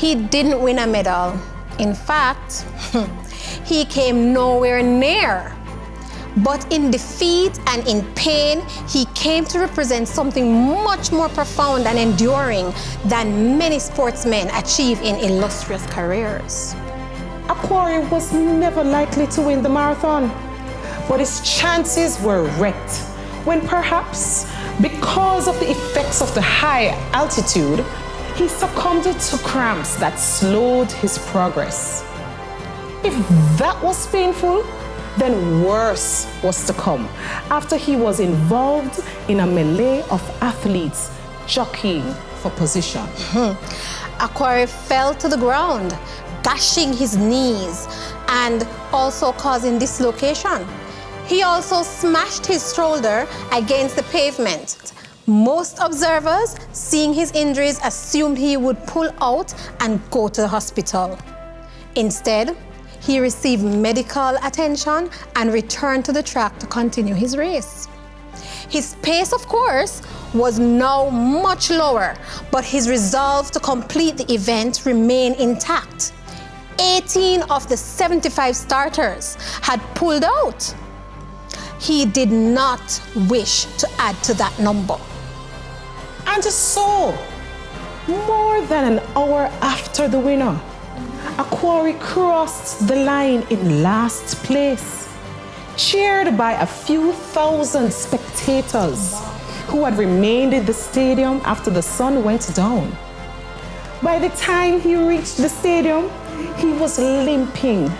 He didn't win a medal. In fact, he came nowhere near. But in defeat and in pain, he came to represent something much more profound and enduring than many sportsmen achieve in illustrious careers. Aquari was never likely to win the marathon, but his chances were wrecked when perhaps because of the effects of the high altitude, he succumbed to cramps that slowed his progress. If that was painful, then worse was to come after he was involved in a melee of athletes jockeying for position. Aquari fell to the ground, gashing his knees and also causing dislocation. He also smashed his shoulder against the pavement. Most observers, seeing his injuries, assumed he would pull out and go to the hospital. Instead, he received medical attention and returned to the track to continue his race. His pace, of course, was now much lower, but his resolve to complete the event remained intact. 18 of the 75 starters had pulled out. He did not wish to add to that number. And so, more than an hour after the winner, Aquari crossed the line in last place, cheered by a few thousand spectators who had remained in the stadium after the sun went down. By the time he reached the stadium, he was limping,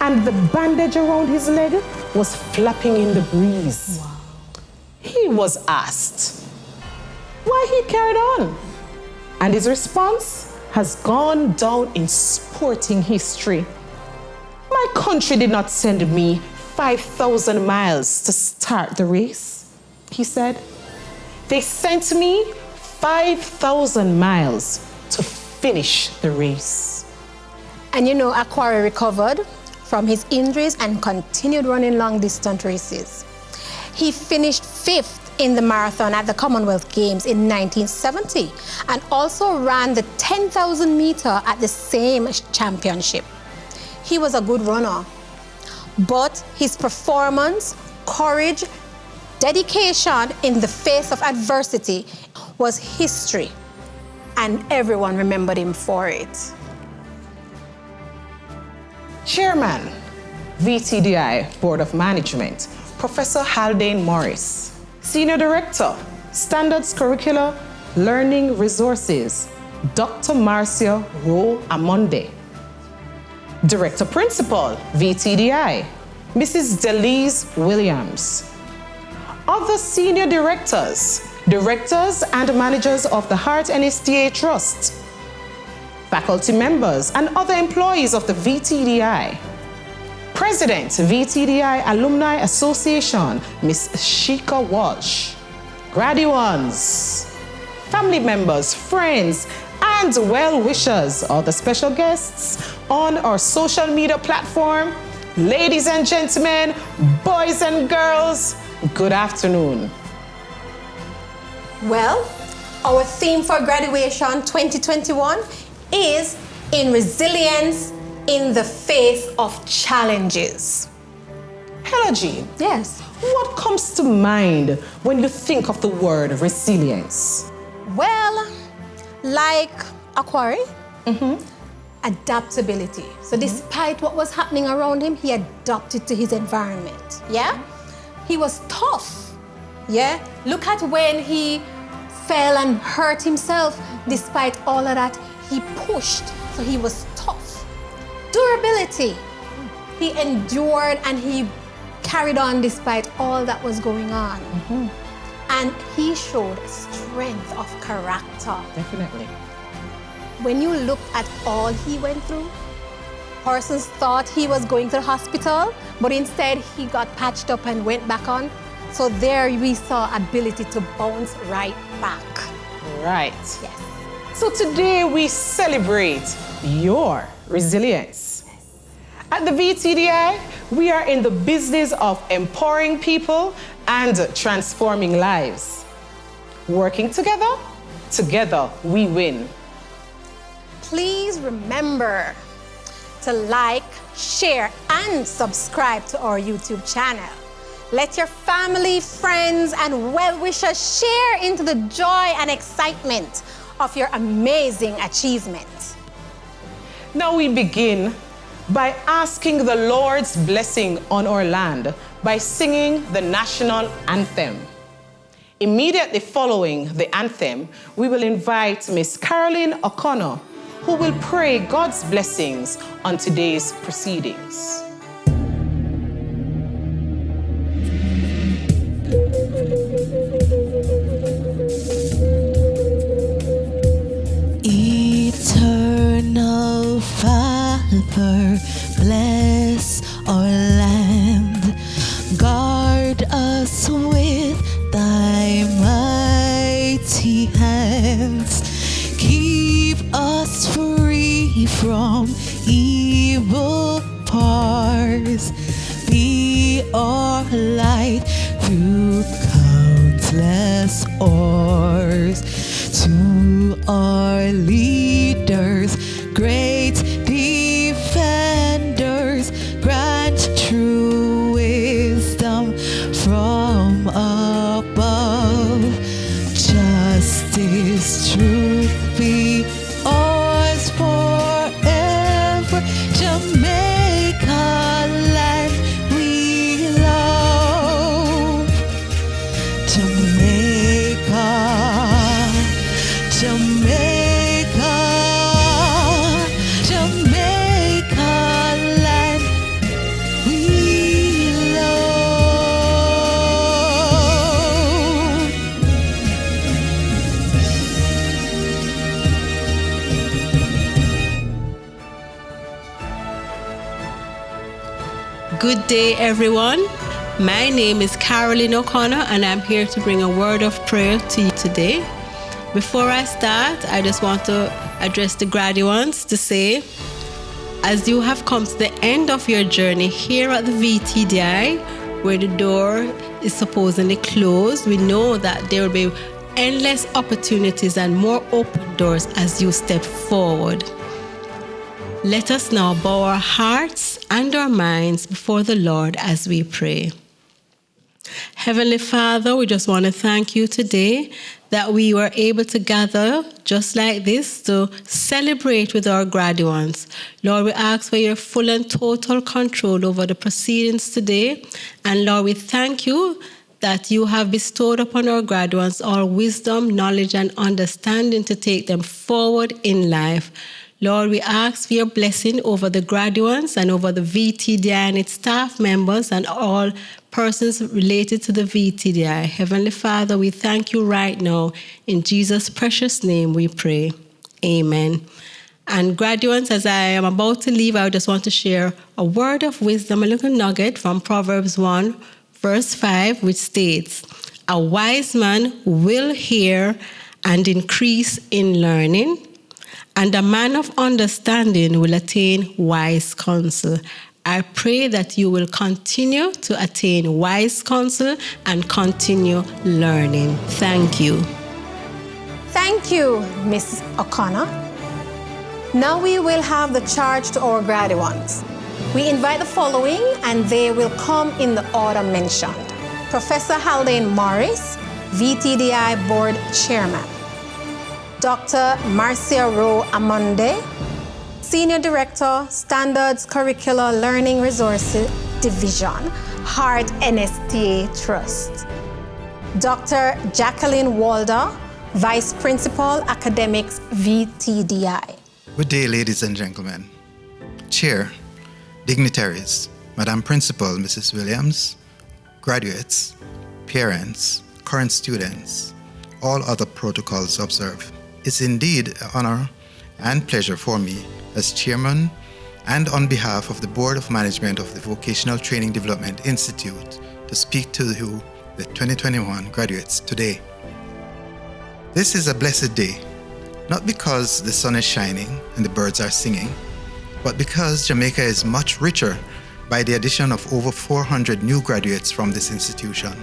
and the bandage around his leg was flapping in the breeze. Wow. He was asked why he carried on, and his response has gone down in sporting history. My country did not send me 5,000 miles to start the race, he said. They sent me 5,000 miles to finish the race. And you know, Aquari recovered from his injuries and continued running long-distance races. He finished 5th in the marathon at the Commonwealth Games in 1970 and also ran the 10,000 meter at the same championship. He was a good runner, but his performance, courage, dedication in the face of adversity was history, and everyone remembered him for it. Chairman, VTDI Board of Management, Professor Haldane Morris. Senior Director, Standards Curricula, Learning Resources, Dr. Marcia Rowe Amonde. Director Principal, VTDI, Mrs. Delise Williams. Other senior directors, directors and managers of the Heart NSTA Trust, faculty members and other employees of the VTDI. President, VTDI Alumni Association, Ms. Shika Walsh. Graduates, family members, friends, and well-wishers, all the special guests on our social media platform. Ladies and gentlemen, boys and girls, good afternoon. Well, our theme for graduation 2021 is in resilience in the face of challenges. Hello, Jean. Yes. What comes to mind when you think of the word resilience? Well, like Aquari, adaptability. So despite what was happening around him, he adapted to his environment. Yeah? He was tough. Yeah? Look at when he fell and hurt himself. Despite all of that, he pushed. So he was tough. Durability. He endured and he carried on despite all that was going on. And he showed strength of character. Definitely. When you look at all he went through, persons thought he was going to the hospital, but instead he got patched up and went back on. So there we saw ability to bounce right back. Right. Yes. So today we celebrate your resilience. At the VTDI, we are in the business of empowering people and transforming lives. Working together, together we win. please remember to like, share, and subscribe to our YouTube channel. Let your family, friends, and well-wishers share into the joy and excitement of your amazing achievement. Now we begin by asking the Lord's blessing on our land by singing the national anthem. Immediately following the anthem, we will invite Miss Caroline O'Connor, who will pray God's blessings on today's proceedings. Eternal Father, bless our land. Guard us with thy mighty hands. Keep us free from evil powers. Be our light through countless hours. To our leaders, great defenders, grant true wisdom from above. Justice, truth be ours forever. Jamaica, land we love. Jamaica, Jamaica, Jamaica, land we love. Good day, everyone. My name is Caroline O'Connor, and I'm here to bring a word of prayer to you today. Before I start, I just want to address the graduates to say, as you have come to the end of your journey here at the VTDI, where the door is supposedly closed, we know that there will be endless opportunities and more open doors as you step forward. Let us now bow our hearts and our minds before the Lord as we pray. Heavenly Father, we just want to thank you today that we were able to gather just like this to celebrate with our graduates. Lord, we ask for your full and total control over the proceedings today. And Lord, we thank you that you have bestowed upon our graduates all wisdom, knowledge, and understanding to take them forward in life. Lord, we ask for your blessing over the graduates and over the VTDI and its staff members and all persons related to the VTDI. Heavenly Father, we thank you right now. In Jesus' precious name we pray. Amen. And graduates, as I am about to leave, I just want to share a word of wisdom, a little nugget from Proverbs 1, verse 5, which states, "A wise man will hear and increase in learning, and a man of understanding will attain wise counsel." I pray that you will continue to attain wise counsel and continue learning. Thank you. Thank you, Ms. O'Connor. Now we will have the charge to our graduates. We invite the following, and they will come in the order mentioned. Professor Haldane Morris, VTDI Board Chairman. Dr. Marcia Rowe Amonde, Senior Director, Standards Curricular Learning Resources Division, Hart NSTA Trust. Dr. Jacqueline Walder, Vice Principal, Academics, VTDI. Good day, ladies and gentlemen. Chair, dignitaries, Madam Principal, Mrs. Williams, graduates, parents, current students, all other protocols observed. It's indeed an honor and pleasure for me as chairman and on behalf of the Board of Management of the Vocational Training Development Institute to speak to you, the 2021 graduates, today. This is a blessed day, not because the sun is shining and the birds are singing, but because Jamaica is much richer by the addition of over 400 new graduates from this institution.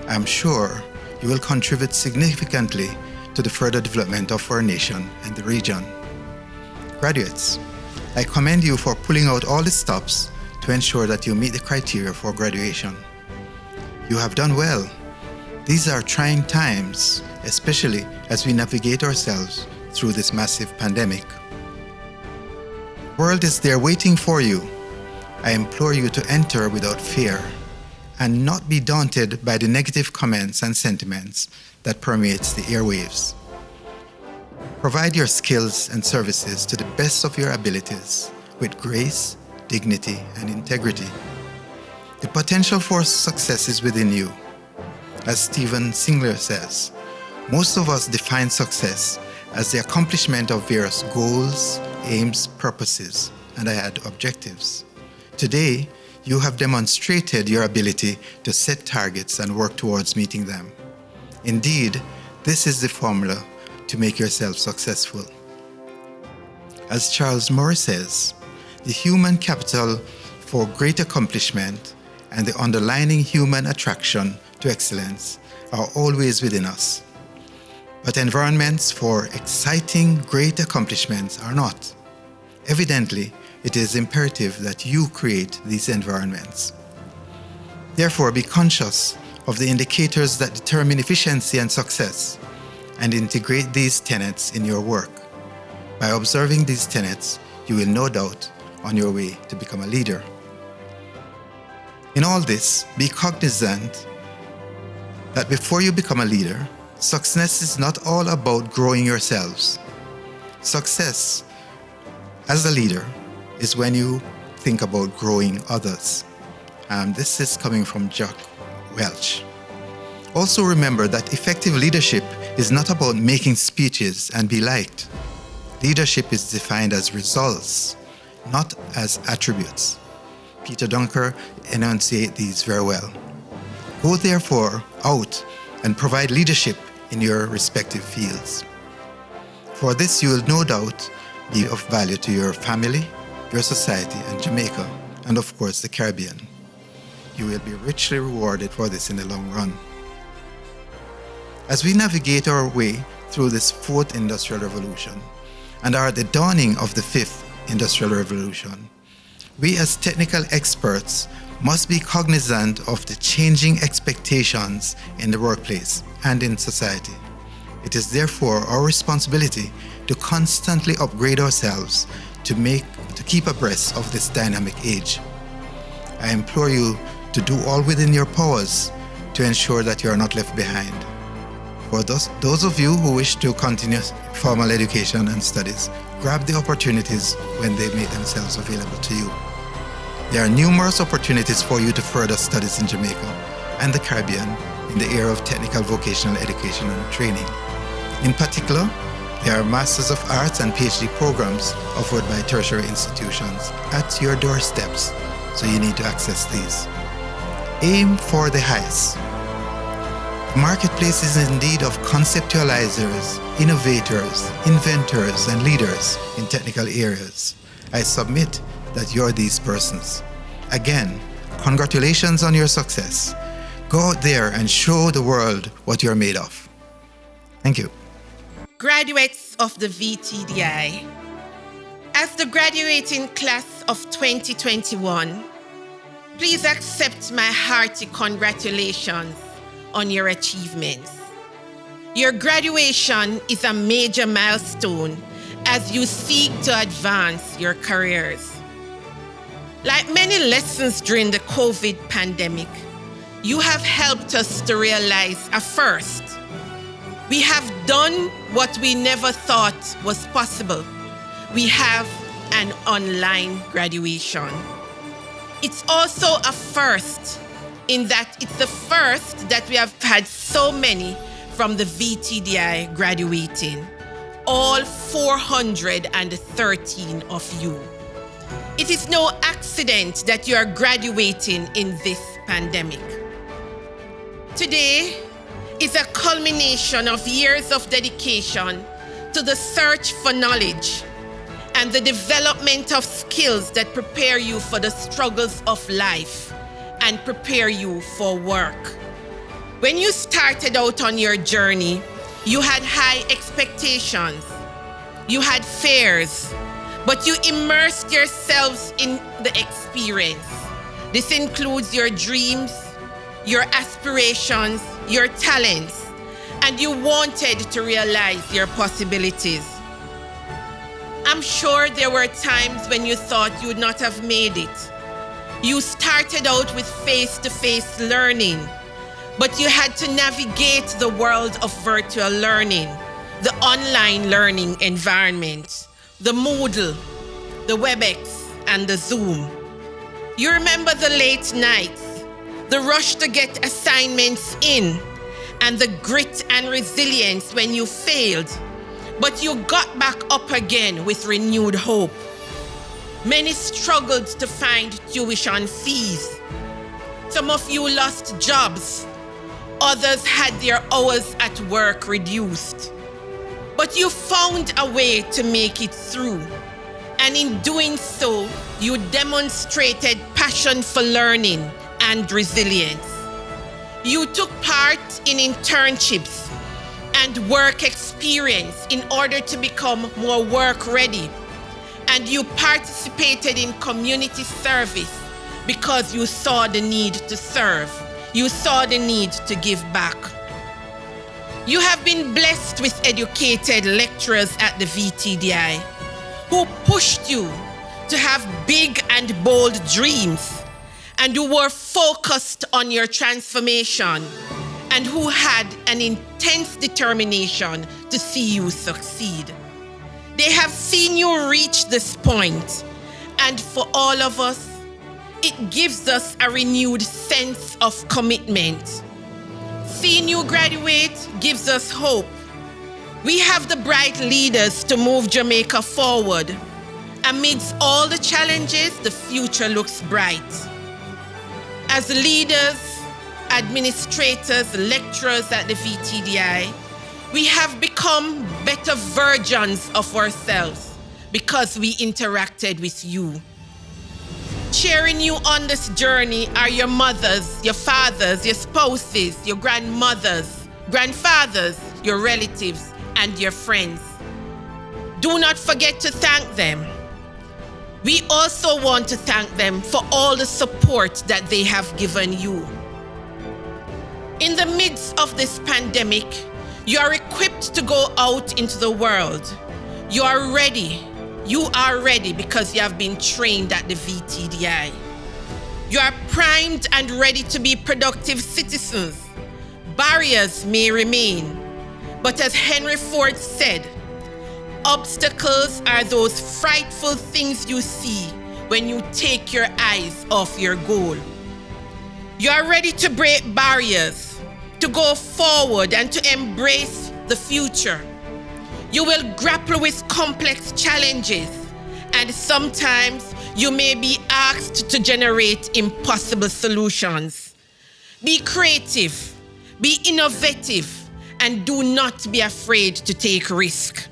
I am sure you will contribute significantly to the further development of our nation and the region. Graduates, I commend you for pulling out all the stops to ensure that you meet the criteria for graduation. You have done well. These are trying times, especially as we navigate ourselves through this massive pandemic. The world is there waiting for you. I implore you to enter without fear and not be daunted by the negative comments and sentiments that permeates the airwaves. Provide your skills and services to the best of your abilities with grace, dignity, and integrity. The potential for success is within you. As Stephen Singler says, most of us define success as the accomplishment of various goals, aims, purposes, and I add objectives. Today, you have demonstrated your ability to set targets and work towards meeting them. Indeed, this is the formula to make yourself successful. As Charles Moore says, the human capital for great accomplishment and the underlying human attraction to excellence are always within us. But environments for exciting, great accomplishments are not. Evidently, it is imperative that you create these environments. Therefore, be conscious of the indicators that determine efficiency and success, and integrate these tenets in your work. By observing these tenets, you will no doubt on your way to become a leader. In all this, be cognizant that before you become a leader, success is not all about growing yourselves. Success as a leader is when you think about growing others. This is coming from Jack Welch. Also remember that effective leadership is not about making speeches and be liked. Leadership is defined as results, not as attributes. Peter Dunker enunciates these very well. Go therefore out and provide leadership in your respective fields. For this you will no doubt be of value to your family, your society, and Jamaica, and of course the Caribbean. You will be richly rewarded for this in the long run. As we navigate our way through this fourth industrial revolution and are at the dawning of the fifth industrial revolution, we as technical experts must be cognizant of the changing expectations in the workplace and in society. It is therefore our responsibility to constantly upgrade ourselves to keep abreast of this dynamic age. I implore you to do all within your powers to ensure that you are not left behind. For those of you who wish to continue formal education and studies, grab the opportunities when they make themselves available to you. There are numerous opportunities for you to further studies in Jamaica and the Caribbean in the area of technical vocational education and training. In particular, there are Masters of Arts and PhD programs offered by tertiary institutions at your doorsteps, so you need to access these. Aim for the highest. The marketplace is indeed of conceptualizers, innovators, inventors, and leaders in technical areas. I submit that you're these persons. Again, congratulations on your success. Go out there and show the world what you're made of. Thank you. Graduates of the VTDI, as the graduating class of 2021, please accept my hearty congratulations on your achievements. Your graduation is a major milestone as you seek to advance your careers. Like many lessons during the COVID pandemic, you have helped us to realize a first. We have done what we never thought was possible. We have an online graduation. It's also a first in that it's the first that we have had so many from the VTDI graduating, all 413 of you. It is no accident that you are graduating in this pandemic. Today is a culmination of years of dedication to the search for knowledge and the development of skills that prepare you for the struggles of life and prepare you for work. When you started out on your journey, you had high expectations, you had fears, but you immersed yourselves in the experience. This includes your dreams, your aspirations, your talents, and you wanted to realize your possibilities. I'm sure there were times when you thought you would not have made it. You started out with face-to-face learning, but you had to navigate the world of virtual learning, the online learning environment, the Moodle, the WebEx, and the Zoom. You remember the late nights, the rush to get assignments in, and the grit and resilience when you failed, but you got back up again with renewed hope. Many struggled to find tuition fees. Some of you lost jobs. Others had their hours at work reduced. But you found a way to make it through. And in doing so, you demonstrated passion for learning and resilience. You took part in internships and work experience in order to become more work ready. And you participated in community service because you saw the need to serve. You saw the need to give back. You have been blessed with educated lecturers at the VTDI who pushed you to have big and bold dreams, and who were focused on your transformation, and who had an intense determination to see you succeed. They have seen you reach this point, and for all of us, it gives us a renewed sense of commitment. Seeing you graduate gives us hope. We have the bright leaders to move Jamaica forward. Amidst all the challenges, the future looks bright. As leaders, administrators, lecturers at the VTDI, we have become better versions of ourselves because we interacted with you. Cheering you on this journey are your mothers, your fathers, your spouses, your grandmothers, grandfathers, your relatives, and your friends. Do not forget to thank them. We also want to thank them for all the support that they have given you. In the midst of this pandemic, you are equipped to go out into the world. You are ready. You are ready because you have been trained at the VTDI. You are primed and ready to be productive citizens. Barriers may remain, but as Henry Ford said, obstacles are those frightful things you see when you take your eyes off your goal. You are ready to break barriers, to go forward and to embrace the future. You will grapple with complex challenges, and sometimes you may be asked to generate impossible solutions. Be creative, be innovative, and do not be afraid to take risk.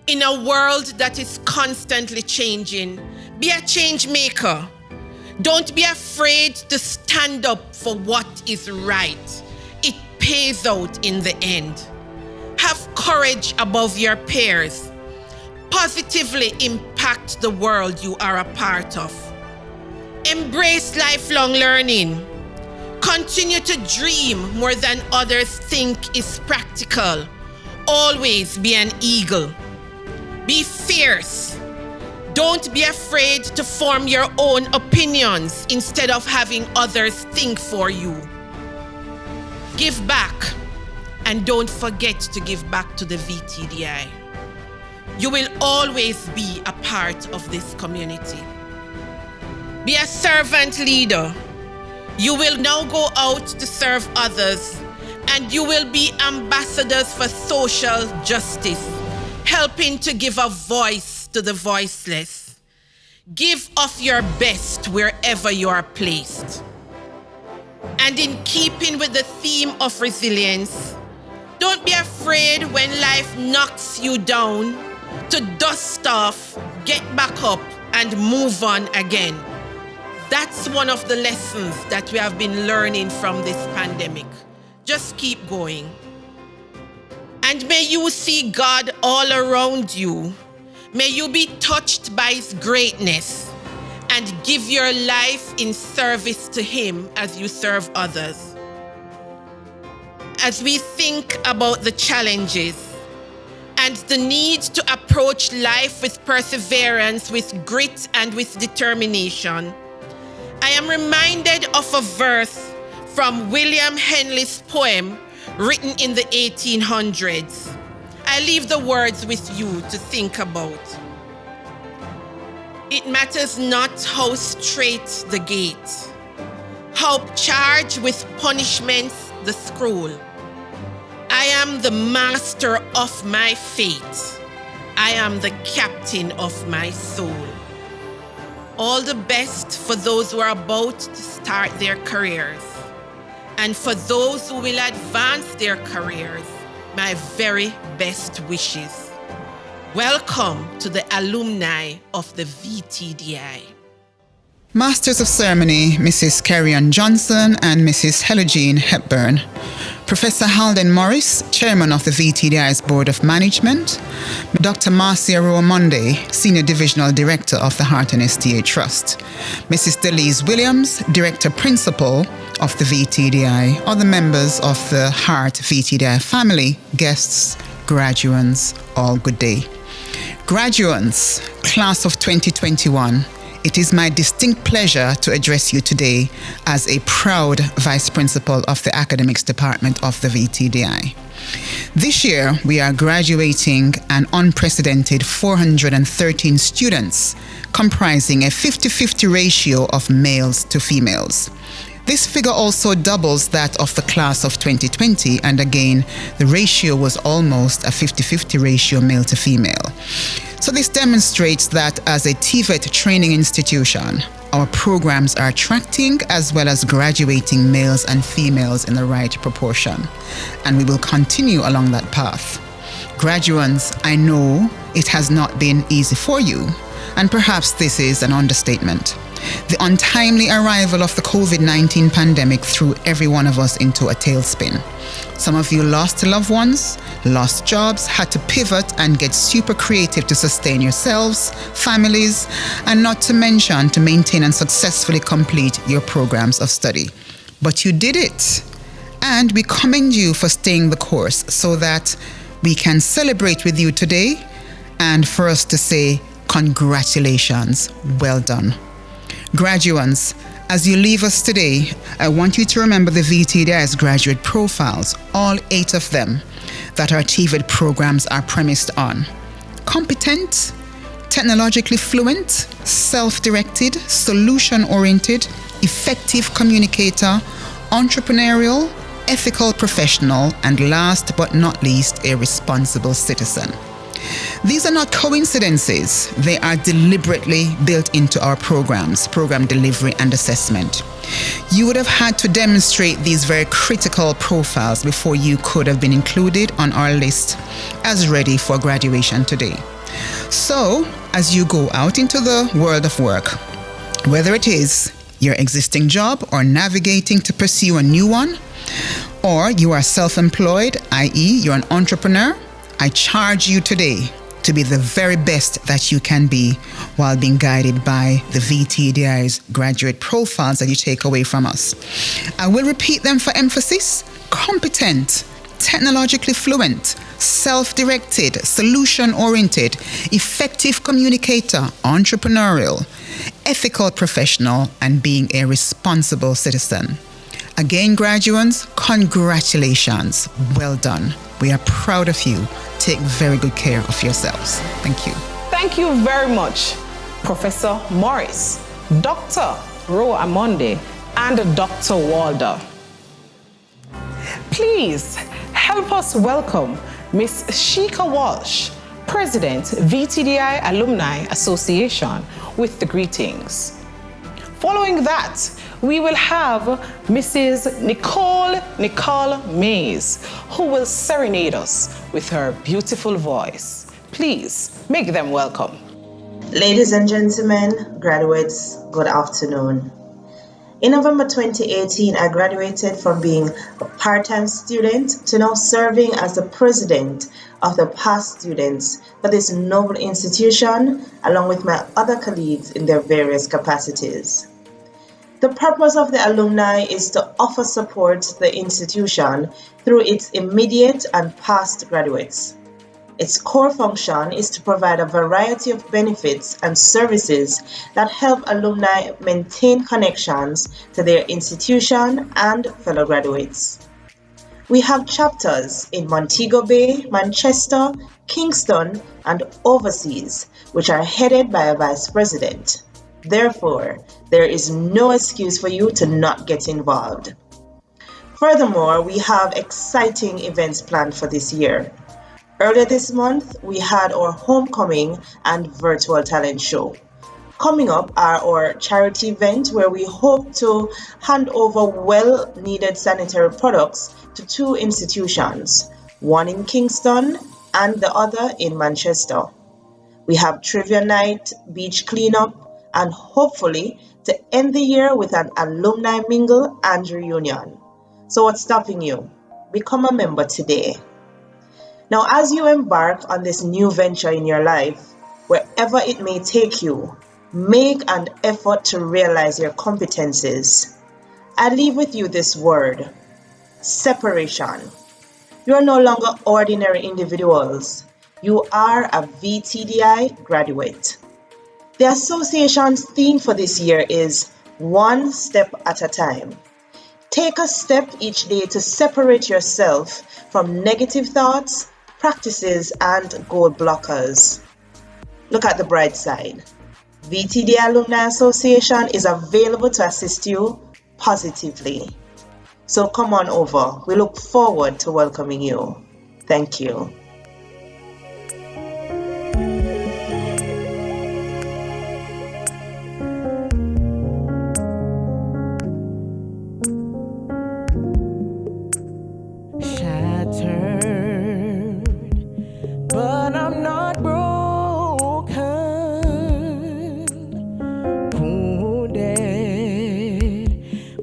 In a world that is constantly changing, be a change maker. Don't be afraid to stand up for what is right. It pays out in the end. Have courage above your peers. Positively impact the world you are a part of. Embrace lifelong learning. Continue to dream more than others think is practical. Always be an eagle. Be fierce. Don't be afraid to form your own opinions instead of having others think for you. Give back, and don't forget to give back to the VTDI. You will always be a part of this community. Be a servant leader. You will now go out to serve others, and you will be ambassadors for social justice, helping to give a voice to the voiceless. Give of your best wherever you are placed. And in keeping with the theme of resilience, don't be afraid when life knocks you down to dust off, get back up, and move on again. That's one of the lessons that we have been learning from this pandemic. Just keep going. And may you see God all around you. May you be touched by his greatness and give your life in service to him as you serve others. As we think about the challenges and the need to approach life with perseverance, with grit, and with determination, I am reminded of a verse from William Henley's poem written in the 1800s. I leave the words with you to think about. It matters not how straight the gate, how charged with punishments the scroll. I am the master of my fate. I am the captain of my soul. All the best for those who are about to start their careers. And for those who will advance their careers, my very best wishes. Welcome to the alumni of the VTDI. Masters of Ceremony, Mrs. Carrie-Ann Johnson and Mrs. Helogene Hepburn. Professor Halden Morris, Chairman of the VTDI's Board of Management. Dr. Marcia Roamonde, Senior Divisional Director of the Heart and STA Trust. Mrs. Delise Williams, Director Principal of the VTDI. Other members of the Heart VTDI family, guests, graduates, all good day. Graduates, class of 2021, it is my distinct pleasure to address you today as a proud Vice Principal of the Academics Department of the VTDI. This year, we are graduating an unprecedented 413 students, comprising a 50-50 ratio of males to females. This figure also doubles that of the class of 2020, and again, the ratio was almost a 50-50 ratio male to female. So this demonstrates that as a TVET training institution, our programs are attracting as well as graduating males and females in the right proportion. And we will continue along that path. Graduates, I know it has not been easy for you, and perhaps this is an understatement. The untimely arrival of the COVID-19 pandemic threw every one of us into a tailspin. Some of you lost loved ones, lost jobs, had to pivot and get super creative to sustain yourselves, families, and not to mention to maintain and successfully complete your programs of study. But you did it, and we commend you for staying the course so that we can celebrate with you today and for us to say congratulations, well done. Graduates, as you leave us today, I want you to remember the VTDI's graduate profiles, all 8 of them, that our TVET programs are premised on. Competent, technologically fluent, self-directed, solution-oriented, effective communicator, entrepreneurial, ethical professional, and last but not least, a responsible citizen. These are not coincidences. They are deliberately built into our programs, program delivery and assessment. You would have had to demonstrate these very critical profiles before you could have been included on our list as ready for graduation today. So, as you go out into the world of work, whether it is your existing job or navigating to pursue a new one, or you are self-employed, i.e. you're an entrepreneur, I charge you today to be the very best that you can be while being guided by the VTDI's graduate profiles that you take away from us. I will repeat them for emphasis: competent, technologically fluent, self-directed, solution-oriented, effective communicator, entrepreneurial, ethical professional, and being a responsible citizen. Again, graduates, congratulations. Well done. We are proud of you. Take very good care of yourselves. Thank you. Thank you very much, Professor Morris, Dr. Roamonde, and Dr. Walder. Please help us welcome Ms. Sheikha Walsh, President, VTDI Alumni Association, with the greetings. Following that, we will have Mrs. Nicole Mays, who will serenade us with her beautiful voice. Please make them welcome. Ladies and gentlemen, graduates, good afternoon. In November 2018, I graduated from being a part-time student to now serving as the president of the past students for this noble institution, along with my other colleagues in their various capacities. The purpose of the alumni is to offer support to the institution through its immediate and past graduates. Its core function is to provide a variety of benefits and services that help alumni maintain connections to their institution and fellow graduates. We have chapters in Montego Bay, Manchester, Kingston, and overseas, which are headed by a vice president. Therefore, there is no excuse for you to not get involved. Furthermore, we have exciting events planned for this year. Earlier this month, we had our homecoming and virtual talent show. Coming up are our charity event where we hope to hand over well-needed sanitary products to two institutions, one in Kingston and the other in Manchester. We have trivia night, beach cleanup, and hopefully to end the year with an alumni mingle and reunion. So what's stopping you? Become a member today. Now, as you embark on this new venture in your life, wherever it may take you, make an effort to realize your competencies. I leave with you this word: separation. You are no longer ordinary individuals. You are a VTDI graduate. The association's theme for this year is one step at a time. Take a step each day to separate yourself from negative thoughts, practices, and goal blockers. Look at the bright side. VTDI Alumni Association is available to assist you positively. So come on over. We look forward to welcoming you. Thank you. But I'm not broken, wounded,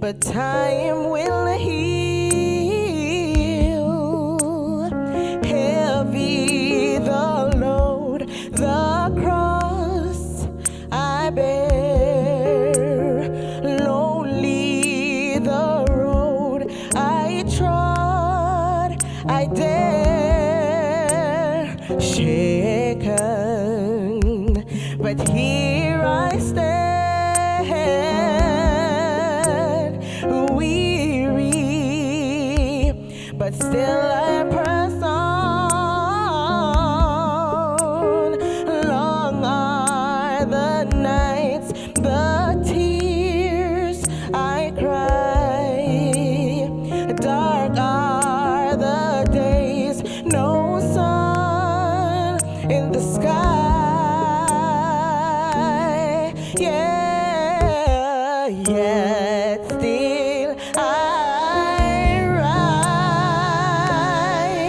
but time will heal. Heavy the load, the cross I bear, lonely the road I trod, I dare. Shaken, but here I stand, weary, but still I press on. Long are the nights, the tears I cry, dark are the days, no sun in the sky, yeah, yet still I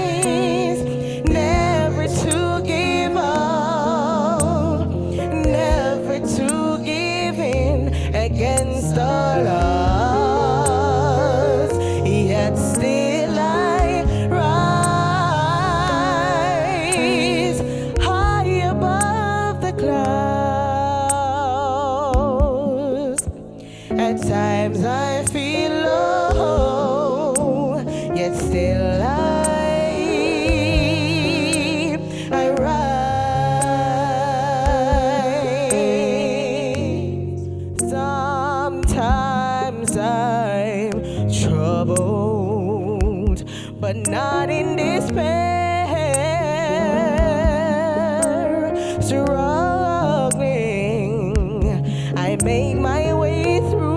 rise, never to give up, never to give in against all odds, yet still I rise high above the clouds. At times I feel low, yet still I rise. Sometimes I'm troubled, but not in despair. Struggling, I make my way through.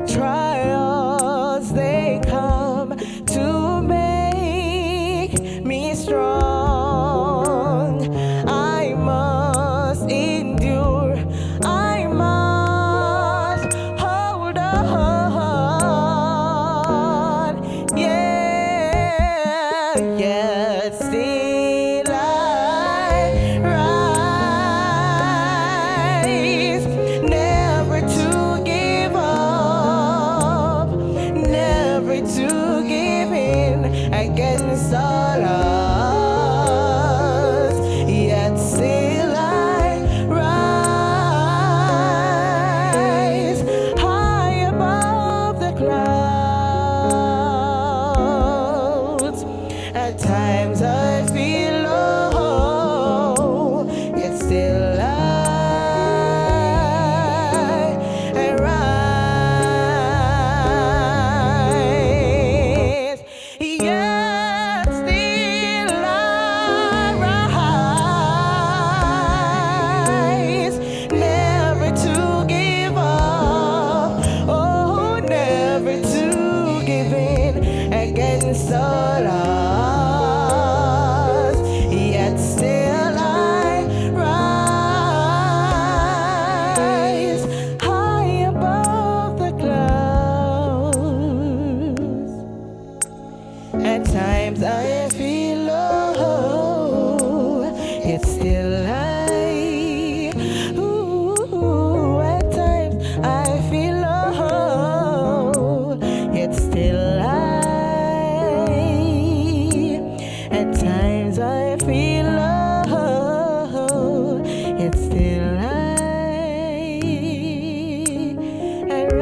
Trials, they come to make me strong. I must endure, I must hold on, yeah. against all odds, yet still I rise high above the clouds. At times I feel low, yet still at times I feel low, yet still at times I feel low, yet still I rise,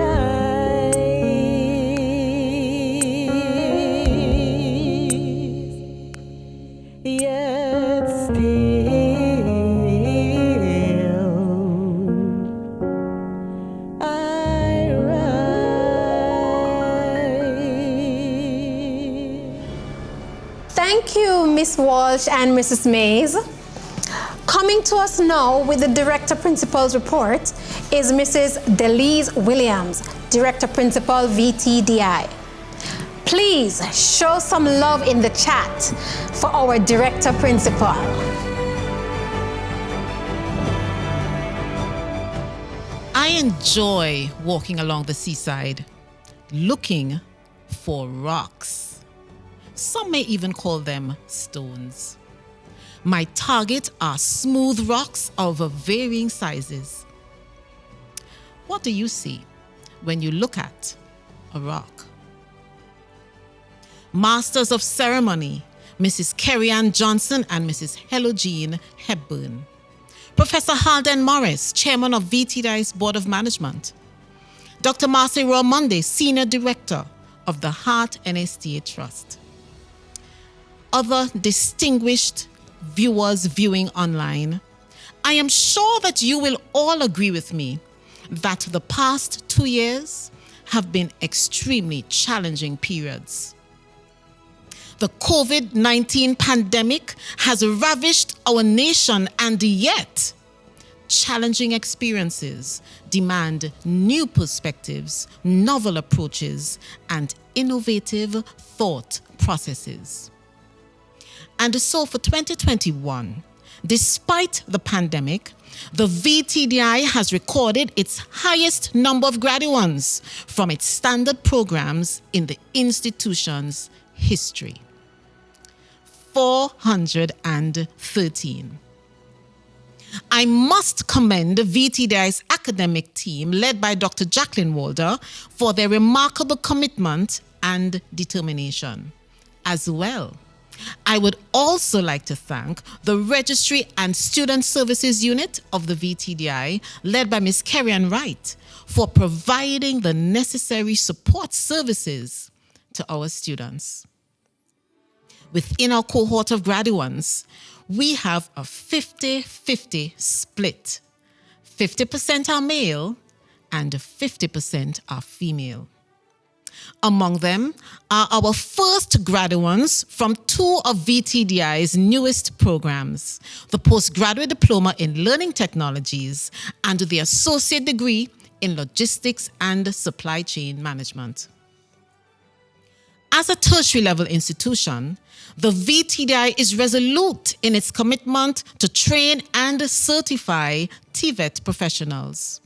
yet still I rise. Thank you, Miss Walsh and Mrs. Mays. Coming to us now with the Director Principal's report is Mrs. Delise Williams, Director Principal VTDI. Please show some love in the chat for our Director Principal. I enjoy walking along the seaside, looking for rocks. Some may even call them stones. My target are smooth rocks of varying sizes. What do you see when you look at a rock? Masters of Ceremony, Mrs. Kerry-Ann Johnson and Mrs. Hello-Jean Hepburn. Professor Halden Morris, Chairman of VTDI's Board of Management. Dr. Marcy Ramonde, Senior Director of the Heart NSTA Trust. Other distinguished viewers viewing online, I am sure that you will all agree with me that the past 2 years have been extremely challenging periods. The COVID-19 pandemic has ravished our nation, and yet challenging experiences demand new perspectives, novel approaches, and innovative thought processes. And so for 2021, despite the pandemic, the VTDI has recorded its highest number of graduates from its standard programs in the institution's history. 413. I must commend VTDI's academic team led by Dr. Jacqueline Walder for their remarkable commitment and determination. As well, I would also like to thank the Registry and Student Services Unit of the VTDI led by Ms. Kerry-Ann Wright for providing the necessary support services to our students. Within our cohort of graduates, we have a 50-50 split. 50% are male and 50% are female. Among them are our first graduates from two of VTDI's newest programs, the Postgraduate Diploma in Learning Technologies and the Associate Degree in Logistics and Supply Chain Management. As a tertiary level institution, the VTDI is resolute in its commitment to train and certify TVET professionals.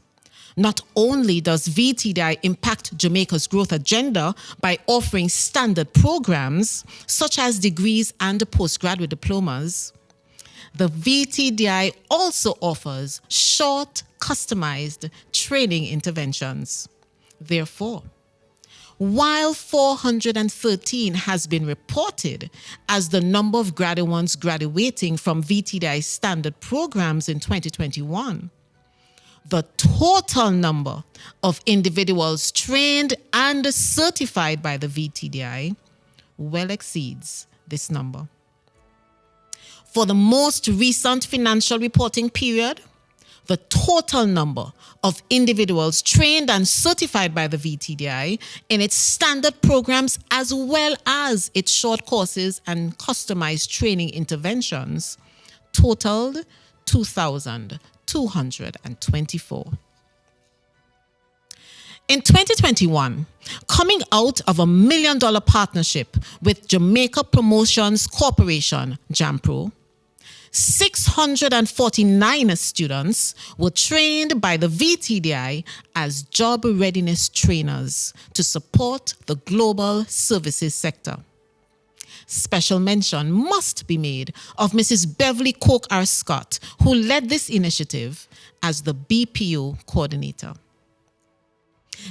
Not only does VTDI impact Jamaica's growth agenda by offering standard programs such as degrees and postgraduate diplomas, the VTDI also offers short, customized training interventions. Therefore, while 413 has been reported as the number of graduates graduating from VTDI standard programs in 2021, the total number of individuals trained and certified by the VTDI well exceeds this number. For the most recent financial reporting period, the total number of individuals trained and certified by the VTDI in its standard programs as well as its short courses and customized training interventions totaled 2,224. In 2021, coming out of a $1 million partnership with Jamaica Promotions Corporation, JAMPRO, 649 students were trained by the VTDI as job readiness trainers to support the global services sector. Special mention must be made of Mrs. Beverly Coke R. Scott, who led this initiative as the BPO coordinator.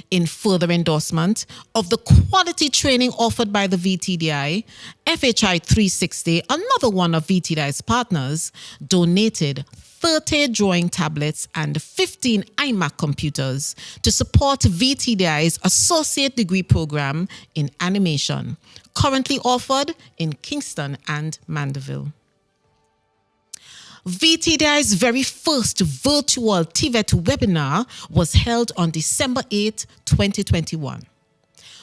In further endorsement of the quality training offered by the VTDI, FHI 360, another one of VTDI's partners, donated 30 drawing tablets and 15 iMac computers to support VTDI's associate degree program in animation, currently offered in Kingston and Mandeville. VTDI's very first virtual TVET webinar was held on December 8, 2021.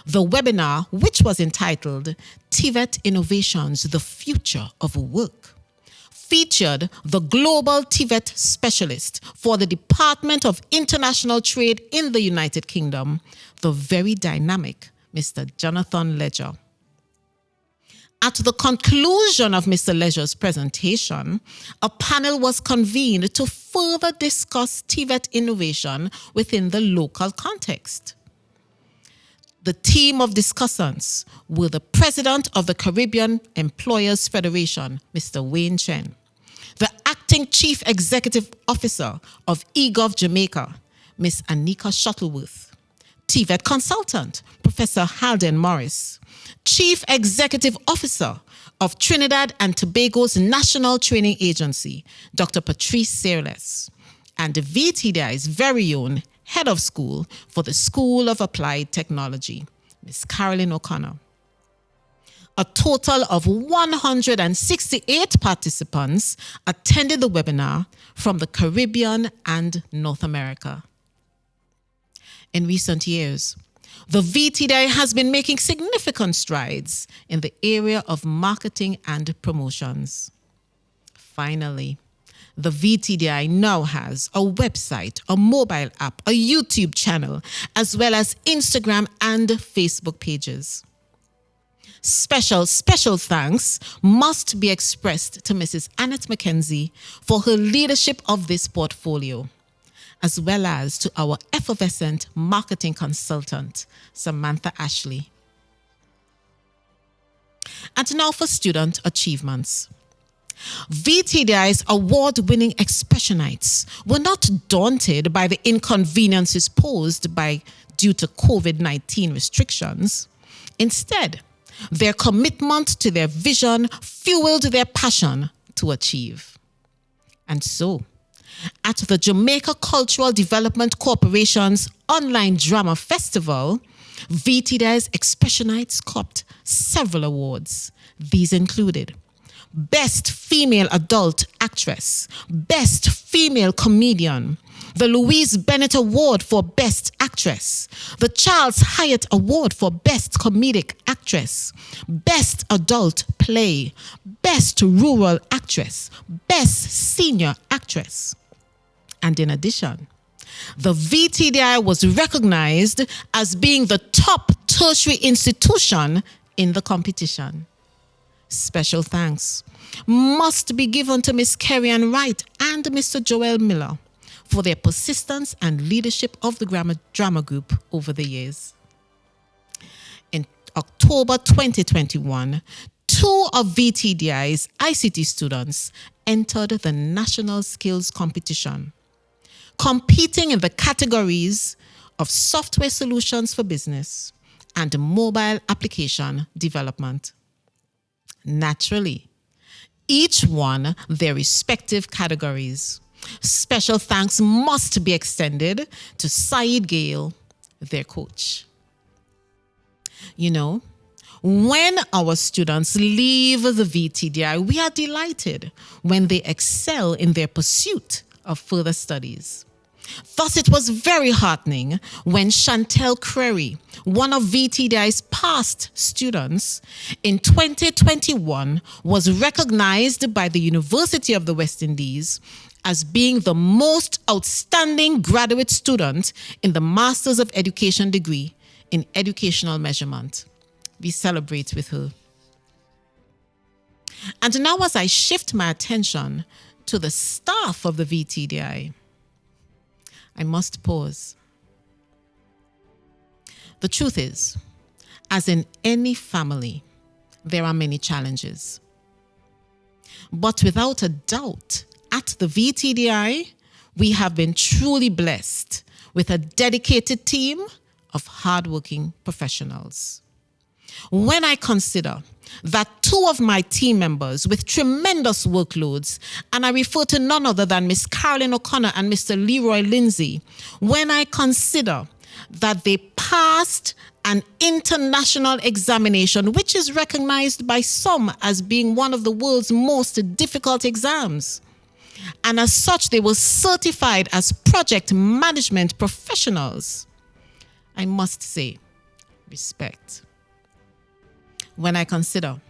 The webinar, which was entitled TVET Innovations, the Future of Work, featured the global TVET specialist for the Department of International Trade in the United Kingdom, the very dynamic Mr. Jonathan Ledger. At the conclusion of Mr. Ledger's presentation, a panel was convened to further discuss TVET innovation within the local context. The team of discussants were the President of the Caribbean Employers Federation, Mr. Wayne Chen, the Acting Chief Executive Officer of eGov Jamaica, Ms. Anika Shuttleworth, TVET consultant, Professor Halden Morris, Chief Executive Officer of Trinidad and Tobago's National Training Agency, Dr. Patrice Searles, and the VTDI's very own Head of School for the School of Applied Technology, Ms. Carolyn O'Connor. A total of 168 participants attended the webinar from the Caribbean and North America. In recent years, the VTDI has been making significant strides in the area of marketing and promotions. Finally, the VTDI now has a website, a mobile app, a YouTube channel, as well as Instagram and Facebook pages. Special thanks must be expressed to Mrs. Annette McKenzie for her leadership of this portfolio, as well as to our effervescent marketing consultant, Samantha Ashley. And now for student achievements. VTDI's award-winning expressionites were not daunted by the inconveniences posed due to COVID-19 restrictions. Instead, their commitment to their vision fueled their passion to achieve. And so, at the Jamaica Cultural Development Corporation's online drama festival, VTDI's expressionites copped several awards. These included Best Female Adult Actress, Best Female Comedian, the Louise Bennett Award for Best Actress, the Charles Hyatt Award for Best Comedic Actress, Best Adult Play, Best Rural Actress, Best Senior Actress. And in addition, the VTDI was recognized as being the top tertiary institution in the competition. Special thanks must be given to Ms. Kerry-Ann Wright and Mr. Joel Miller for their persistence and leadership of the drama group over the years. In October 2021, 2 of VTDI's ICT students entered the National Skills Competition, competing in the categories of software solutions for business and mobile application development. Naturally, each won their respective categories. Special thanks must be extended to Saeed Gale, their coach. You know, when our students leave the VTDI, we are delighted when they excel in their pursuit of further studies. Thus, it was very heartening when Chantel Crery, one of VTDI's past students, in 2021 was recognized by the University of the West Indies as being the most outstanding graduate student in the Masters of Education degree in educational measurement. We celebrate with her. And now as I shift my attention to the staff of the VTDI, I must pause. The truth is, as in any family, there are many challenges. But without a doubt, at the VTDI, we have been truly blessed with a dedicated team of hardworking professionals. When I consider that two of my team members with tremendous workloads, and I refer to none other than Miss Carolyn O'Connor and Mr. Leroy Lindsay, when I consider that they passed an international examination, which is recognized by some as being one of the world's most difficult exams. And as such, they were certified as project management professionals. I must say, respect. When I consider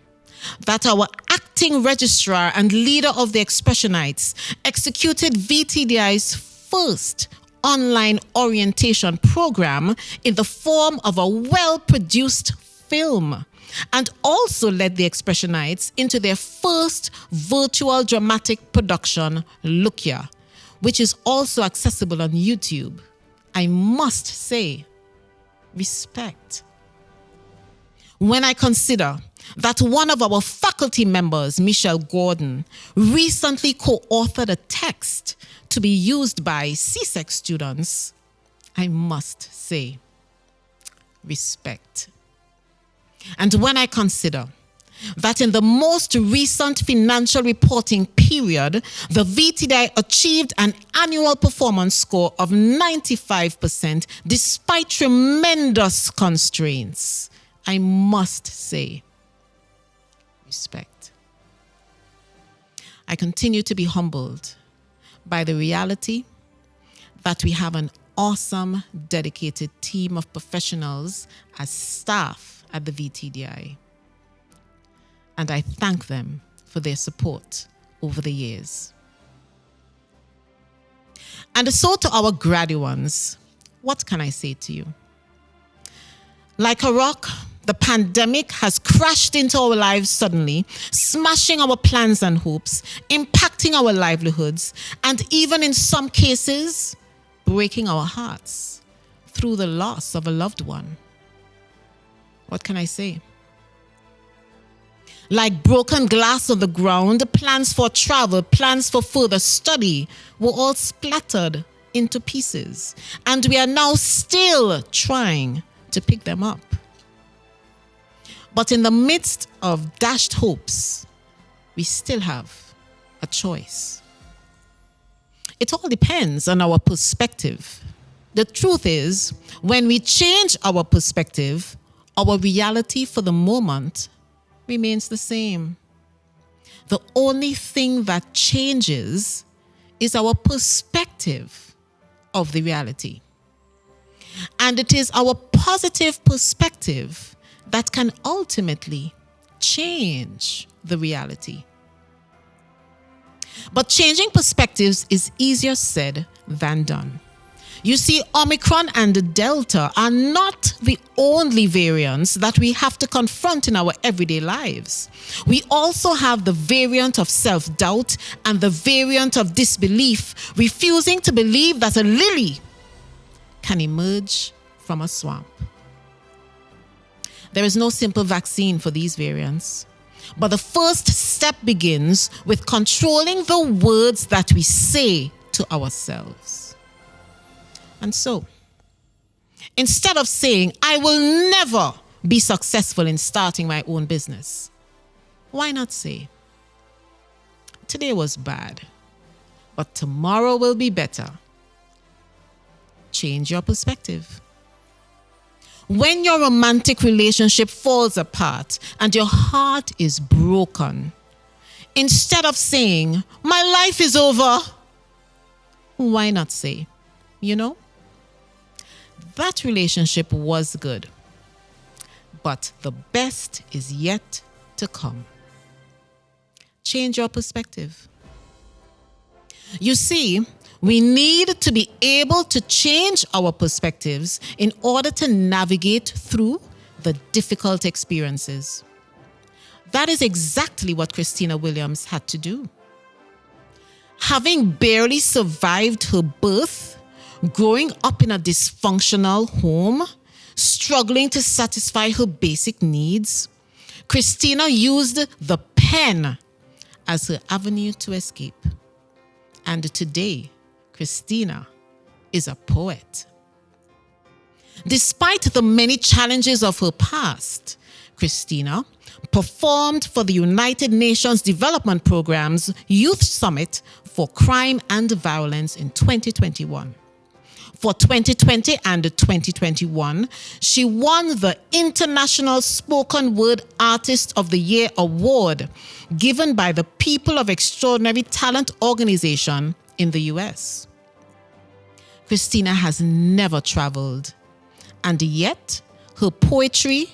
that our acting registrar and leader of the Expressionites executed VTDI's first online orientation program in the form of a well-produced film, and also led the Expressionites into their first virtual dramatic production, Look Ya, which is also accessible on YouTube. I must say, respect. When I consider that one of our faculty members, Michelle Gordon, recently co-authored a text to be used by CSEC students, I must say, respect. And when I consider that in the most recent financial reporting period, the VTDI achieved an annual performance score of 95% despite tremendous constraints, I must say, respect. I continue to be humbled by the reality that we have an awesome, dedicated team of professionals as staff at the VTDI. And I thank them for their support over the years. And so to our graduates, what can I say to you? Like a rock, the pandemic has crashed into our lives suddenly, smashing our plans and hopes, impacting our livelihoods, and even in some cases, breaking our hearts through the loss of a loved one. What can I say? Like broken glass on the ground, plans for travel, plans for further study were all splattered into pieces, and we are now still trying to pick them up. But in the midst of dashed hopes, we still have a choice. It all depends on our perspective. The truth is, when we change our perspective, our reality for the moment remains the same. The only thing that changes is our perspective of the reality. And it is our positive perspective that can ultimately change the reality. But changing perspectives is easier said than done. You see, Omicron and Delta are not the only variants that we have to confront in our everyday lives. We also have the variant of self-doubt and the variant of disbelief, refusing to believe that a lily can emerge from a swamp. There is no simple vaccine for these variants, but the first step begins with controlling the words that we say to ourselves. And so, instead of saying, I will never be successful in starting my own business, why not say, today was bad, but tomorrow will be better? Change your perspective. When your romantic relationship falls apart and your heart is broken, instead of saying, my life is over, why not say, you know, that relationship was good, but the best is yet to come. Change your perspective. You see, we need to be able to change our perspectives in order to navigate through the difficult experiences. That is exactly what Christina Williams had to do. Having barely survived her birth, growing up in a dysfunctional home, struggling to satisfy her basic needs, Christina used the pen as her avenue to escape. And today, Christina is a poet. Despite the many challenges of her past, Christina performed for the United Nations Development Programme's Youth Summit for Crime and Violence in 2021. For 2020 and 2021, she won the International Spoken Word Artist of the Year Award given by the People of Extraordinary Talent organization in the US. Christina has never traveled, and yet her poetry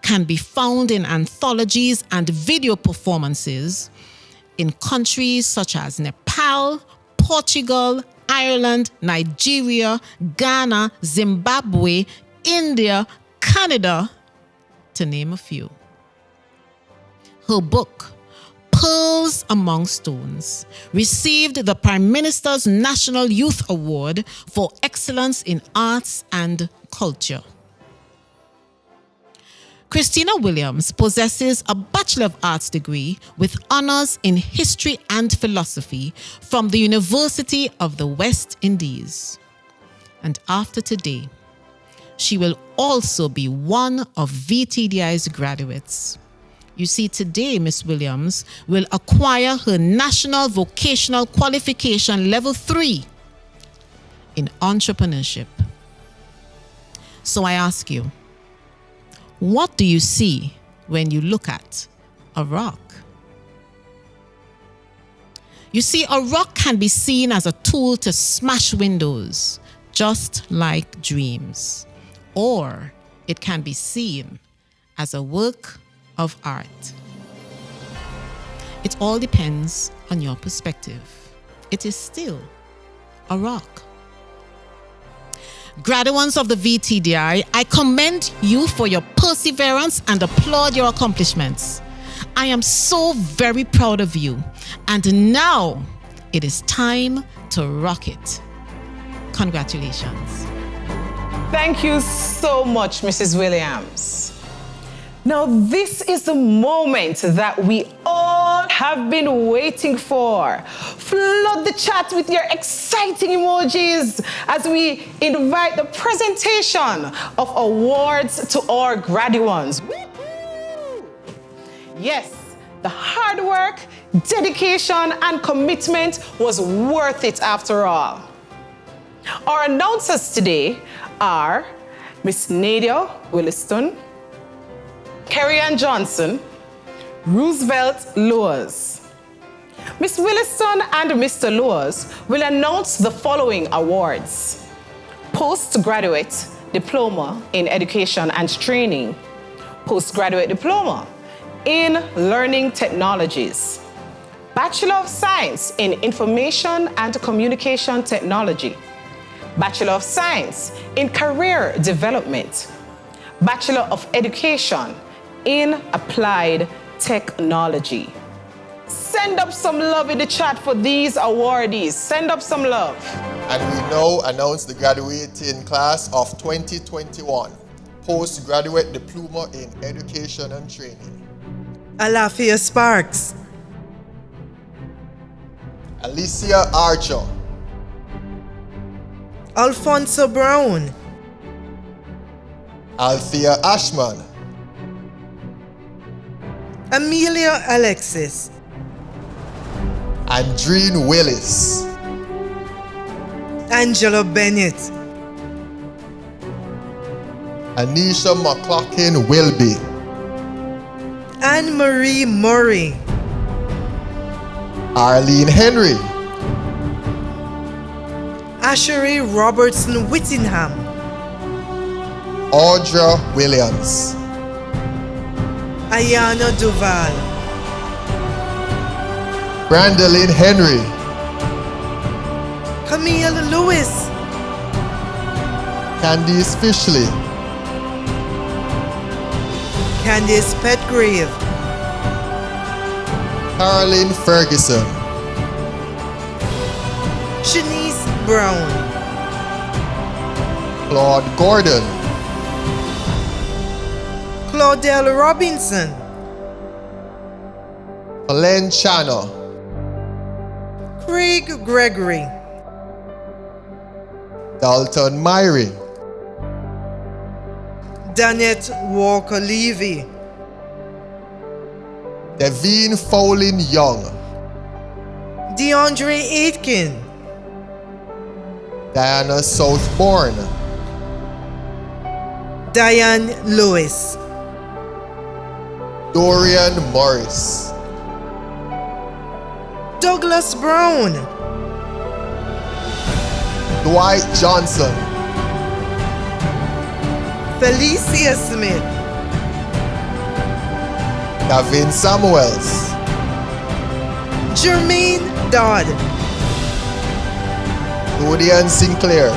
can be found in anthologies and video performances in countries such as Nepal, Portugal, Ireland, Nigeria, Ghana, Zimbabwe, India, Canada, to name a few. Her book, Pearls Among Stones, received the Prime Minister's National Youth Award for Excellence in Arts and Culture. Christina Williams possesses a Bachelor of Arts degree with honors in history and philosophy from the University of the West Indies. And after today, she will also be one of VTDI's graduates. You see, today, Miss Williams will acquire her National Vocational Qualification Level 3 in entrepreneurship. So I ask you, what do you see when you look at a rock? You see, a rock can be seen as a tool to smash windows, just like dreams. Or it can be seen as a work of art. It all depends on your perspective. It is still a rock. Graduates of the VTDI, I commend you for your perseverance and applaud your accomplishments. I am so very proud of you. And now it is time to rock it. Congratulations. Thank you so much, Mrs. Williams. Now, this is the moment that we all have been waiting for. Flood the chat with your exciting emojis as we invite the presentation of awards to our graduates. Yes, the hard work, dedication, and commitment was worth it after all. Our announcers today are Miss Nadia Williston, Kerry-Ann Johnson, Roosevelt Lewis. Miss Williston and Mr. Lewis will announce the following awards: Postgraduate Diploma in Education and Training, Postgraduate Diploma in Learning Technologies, Bachelor of Science in Information and Communication Technology, Bachelor of Science in Career Development, Bachelor of Education in Applied Technology. Send up some love in the chat for these awardees. Send up some love. And we now announce the graduating class of 2021, Postgraduate Diploma in Education and Training. Alafia Sparks, Alicia Archer, Alfonso Brown, Althea Ashman, Amelia Alexis, Andreen Willis, Angela Bennett, Anisha McLaughlin Wilby, Anne-Marie Murray, Arlene Henry, Ashery Robertson Whittingham, Audra Williams, Ayana Duval, Brandolyn Henry, Camille Lewis, Candice Fishley, Candice Petgrave, Caroline Ferguson, Shanice Brown, Claude Gordon, Claudel Robinson, Helen Channel, Craig Gregory, Dalton Myrie, Danette Walker Levy, Devine Fowlin Young, DeAndre Aitken, Diana Southbourne, Diane Lewis, Dorian Morris, Douglas Brown, Dwight Johnson, Felicia Smith, Gavin Samuels, Jermaine Dodd, Dodian Sinclair,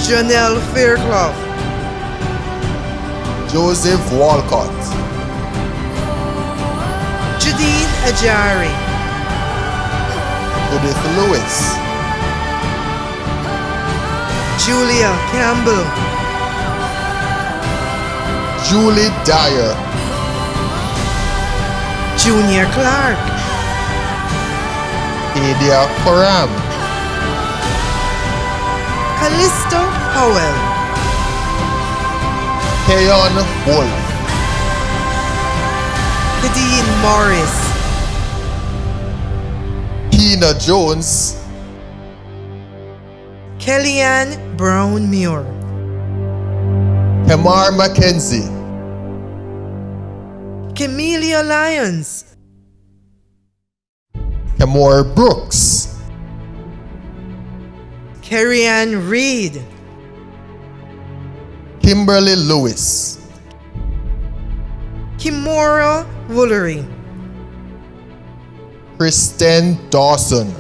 Janelle Fairclough, Joseph Walcott, Jadine Ajari, Judith Lewis, Julia Campbell, Julie Dyer, Junior Clark, Adia Coram, Callisto Howell, Keon Wolf, Kadeen Morris, Tina Jones, Kellyanne Brown Muir, Kamar Mackenzie, Camelia Lyons, Kamor Brooks, Carrie-Ann Reed, Kimberly Lewis, Kimora Woolery, Kristen Dawson,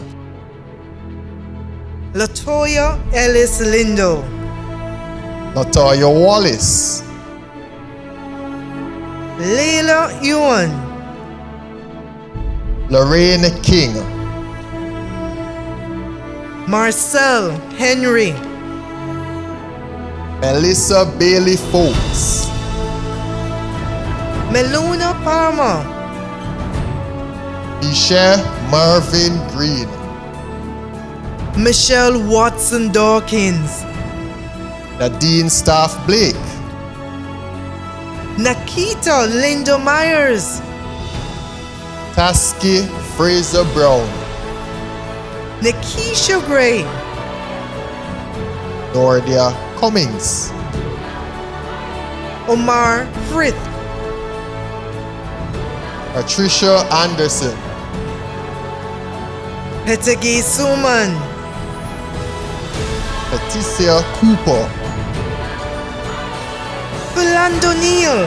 Latoya Ellis Lindo, Latoya Wallace, Layla Ewan, Lorraine King, Marcel Henry, Melissa Bailey Folks, Meluna Palmer, Michelle Marvin Green, Michelle Watson Dawkins, Nadine Staff Blake, Nakita Linda Myers, Tasky Fraser Brown, Nikisha Gray, Nordia Cummings, Omar Frith, Patricia Anderson, Petegi Suman, Patricia Cooper, Philando Neal,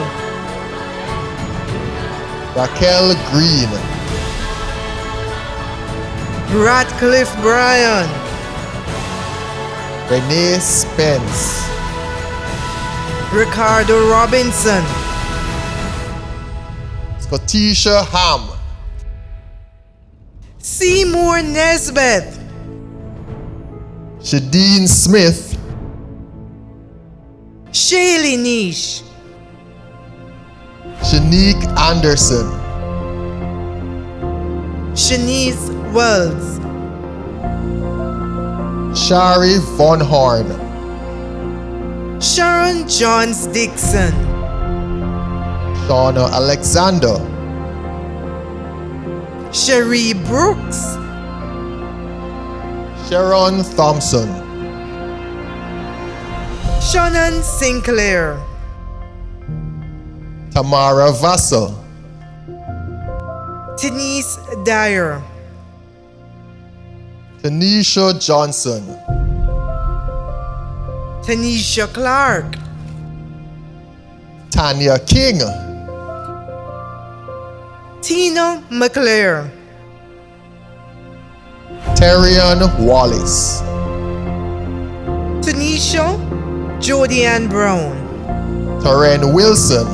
Raquel Green, Radcliffe Bryan, Renee Spence, Ricardo Robinson, Scottisha Ham, Seymour Nesbeth, Shadeen Smith, Shaylee Nish, Shanique Anderson, Shanice Wells, Shari Von Horn, Sharon Johns Dixon, Shauna Alexander, Cherie Brooks, Sharon Thompson, Shannon Sinclair, Tamara Vassell, Denise Dyer, Tanisha Johnson, Tanisha Clark, Tanya King, Tina McClare, Terian Wallace, Tanisha Jodianne Brown, Taren Wilson,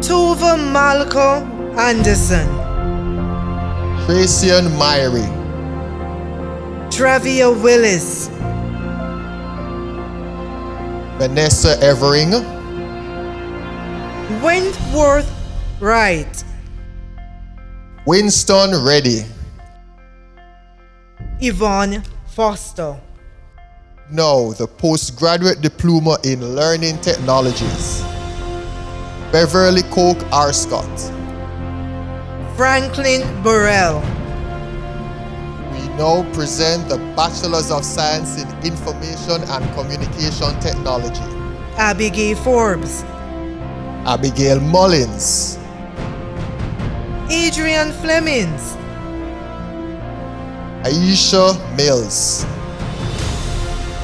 Tova Malco Anderson, Tracian Myrie, Travia Willis, Vanessa Evering, Wentworth Wright, Winston Reddy. Yvonne Foster. Now, the postgraduate diploma in learning technologies. Beverly Coke Arscott. Franklin Burrell. We now present the Bachelor's of Science in Information and Communication Technology. Abigail Forbes. Abigail Mullins. Adrian Flemings. Aisha Mills.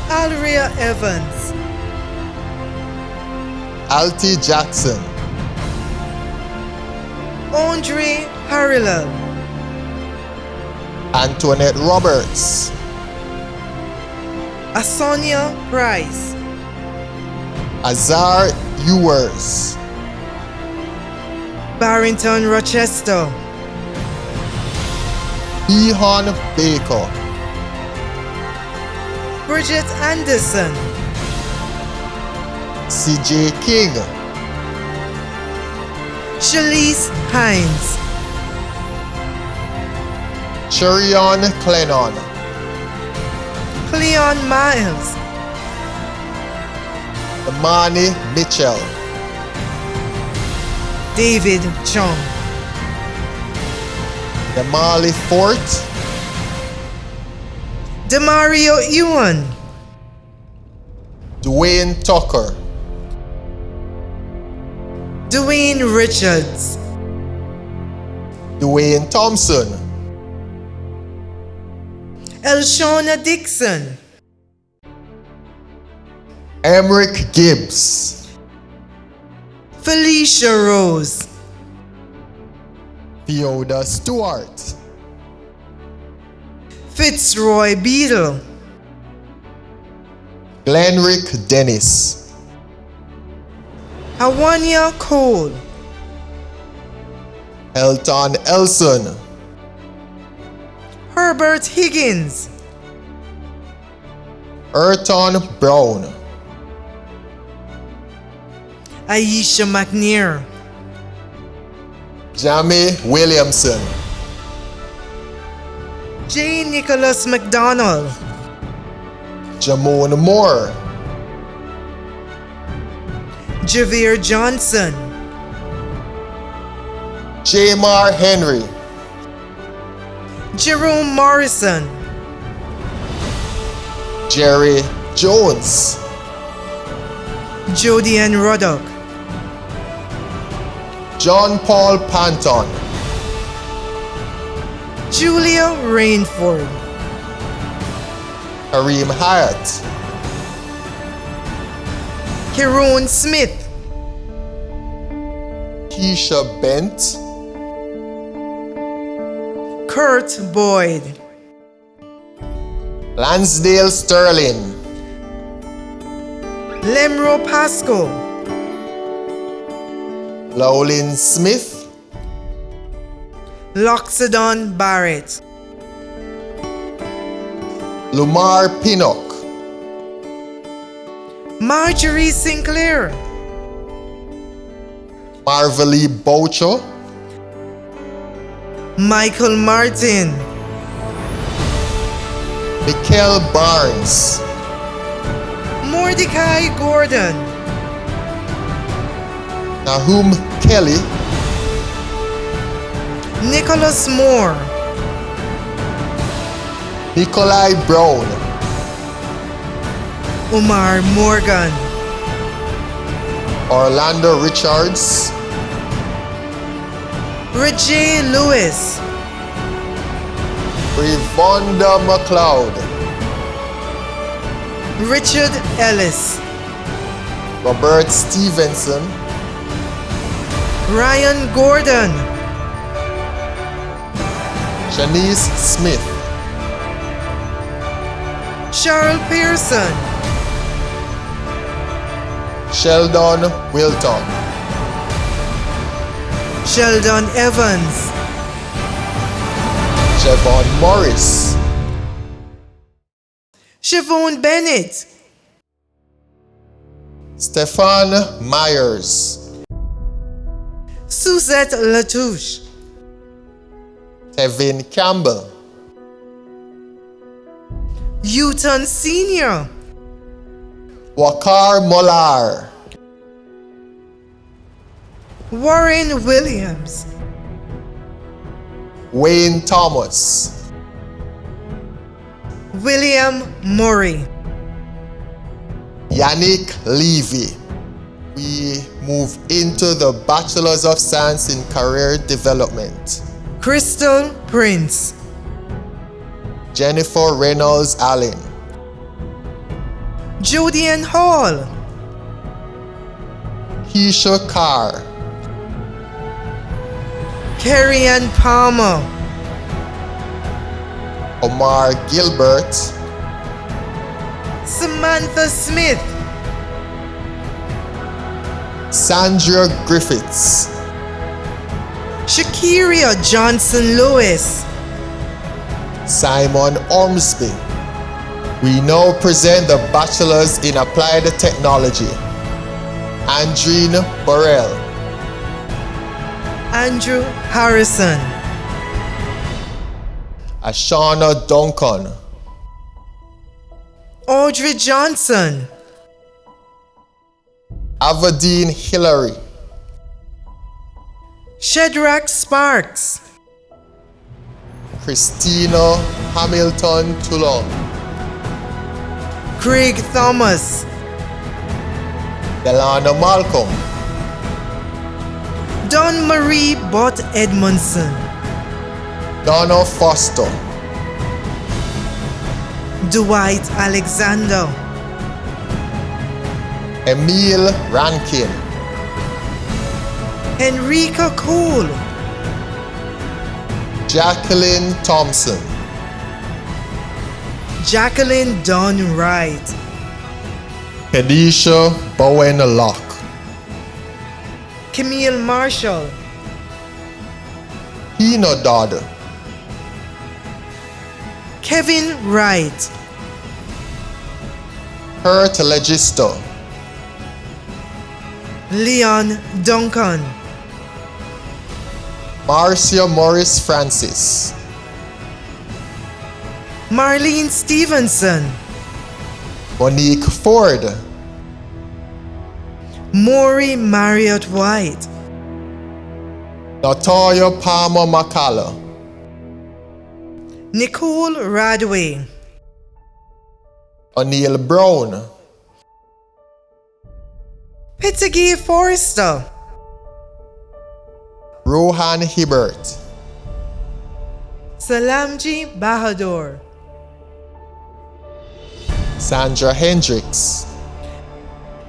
Alria Evans. Alti Jackson. Andre Harrell. Antoinette Roberts. Asonia Price. Azar Ewers. Barrington Rochester. Ehon Baker. Bridget Anderson. CJ King. Shalise Hines. Cherion Clennon. Cleon Miles. Amani Mitchell. David Chung. Damali Fort. Demario Ewan. Dwayne Tucker. Dwayne Richards. Dwayne Thompson. Elshona Dixon. Emric Gibbs. Felicia Rose. Theoda Stewart. Fitzroy Beadle. Glenrick Dennis. Hawania Cole. Elton Elson. Herbert Higgins. Erton Brown. Aisha McNair. Jamie Williamson. J. Nicholas McDonald. Jamone Moore. Javier Johnson. Jamar Henry. Jerome Morrison. Jerry Jones. Jody Ann Ruddock. John Paul Panton. Julia Rainford. Kareem Hyatt. Kieron Smith. Keisha Bent. Kurt Boyd. Lansdale Sterling. Lemro Pasco. Lowlin Smith. Loxodon Barrett. Lumar Pinnock. Marjorie Sinclair. Marvely Boucher. Michael Martin. Mikel Barnes. Mordecai Gordon. Nahum Kelly. Nicholas Moore. Nikolai Brown. Omar Morgan. Orlando Richards. Reggie Lewis. Rivonda McLeod. Richard Ellis. Robert Stevenson. Ryan Gordon. Shanice Smith, Cheryl Pearson, Sheldon Wilton, Sheldon Evans, Siobhan Morris, Siobhan Bennett, Stefan Myers, Suzette Latouche, Tevin Campbell, Houghton Sr., Wakar Molar, Warren Williams, Wayne Thomas, William Murray. Yannick Levy. We move into the Bachelor's of Science in Career Development. Crystal Prince, Jennifer Reynolds Allen, Judian Hall, Keisha Carr, Kerry-Ann Palmer, Omar Gilbert, Samantha Smith, Sandra Griffiths, Shakiria Johnson Lewis, Simon Ormsby. We now present the Bachelor's in Applied Technology. Andrine Burrell, Andrew Harrison, Ashana Duncan, Audrey Johnson, Avadine Hillary, Shedrack Sparks, Christina Hamilton Toulon, Craig Thomas, Delana Malcolm, Don Marie Bott Edmondson, Donna Foster, Dwight Alexander, Emile Rankin, Henrika Cole, Jacqueline Thompson, Jacqueline Dunn Wright, Kedisha Bowen Locke, Camille Marshall, Hino Dodd, Kevin Wright, Kurt Legisto, Leon Duncan, Marcia Morris Francis, Marlene Stevenson, Monique Ford, Maury Marriott White, Natalia Palmer McCullough, Nicole Radway, O'Neill Brown, Pettigay Forrester, Rohan Hibbert, Salamji Bahadur, Sandra Hendricks,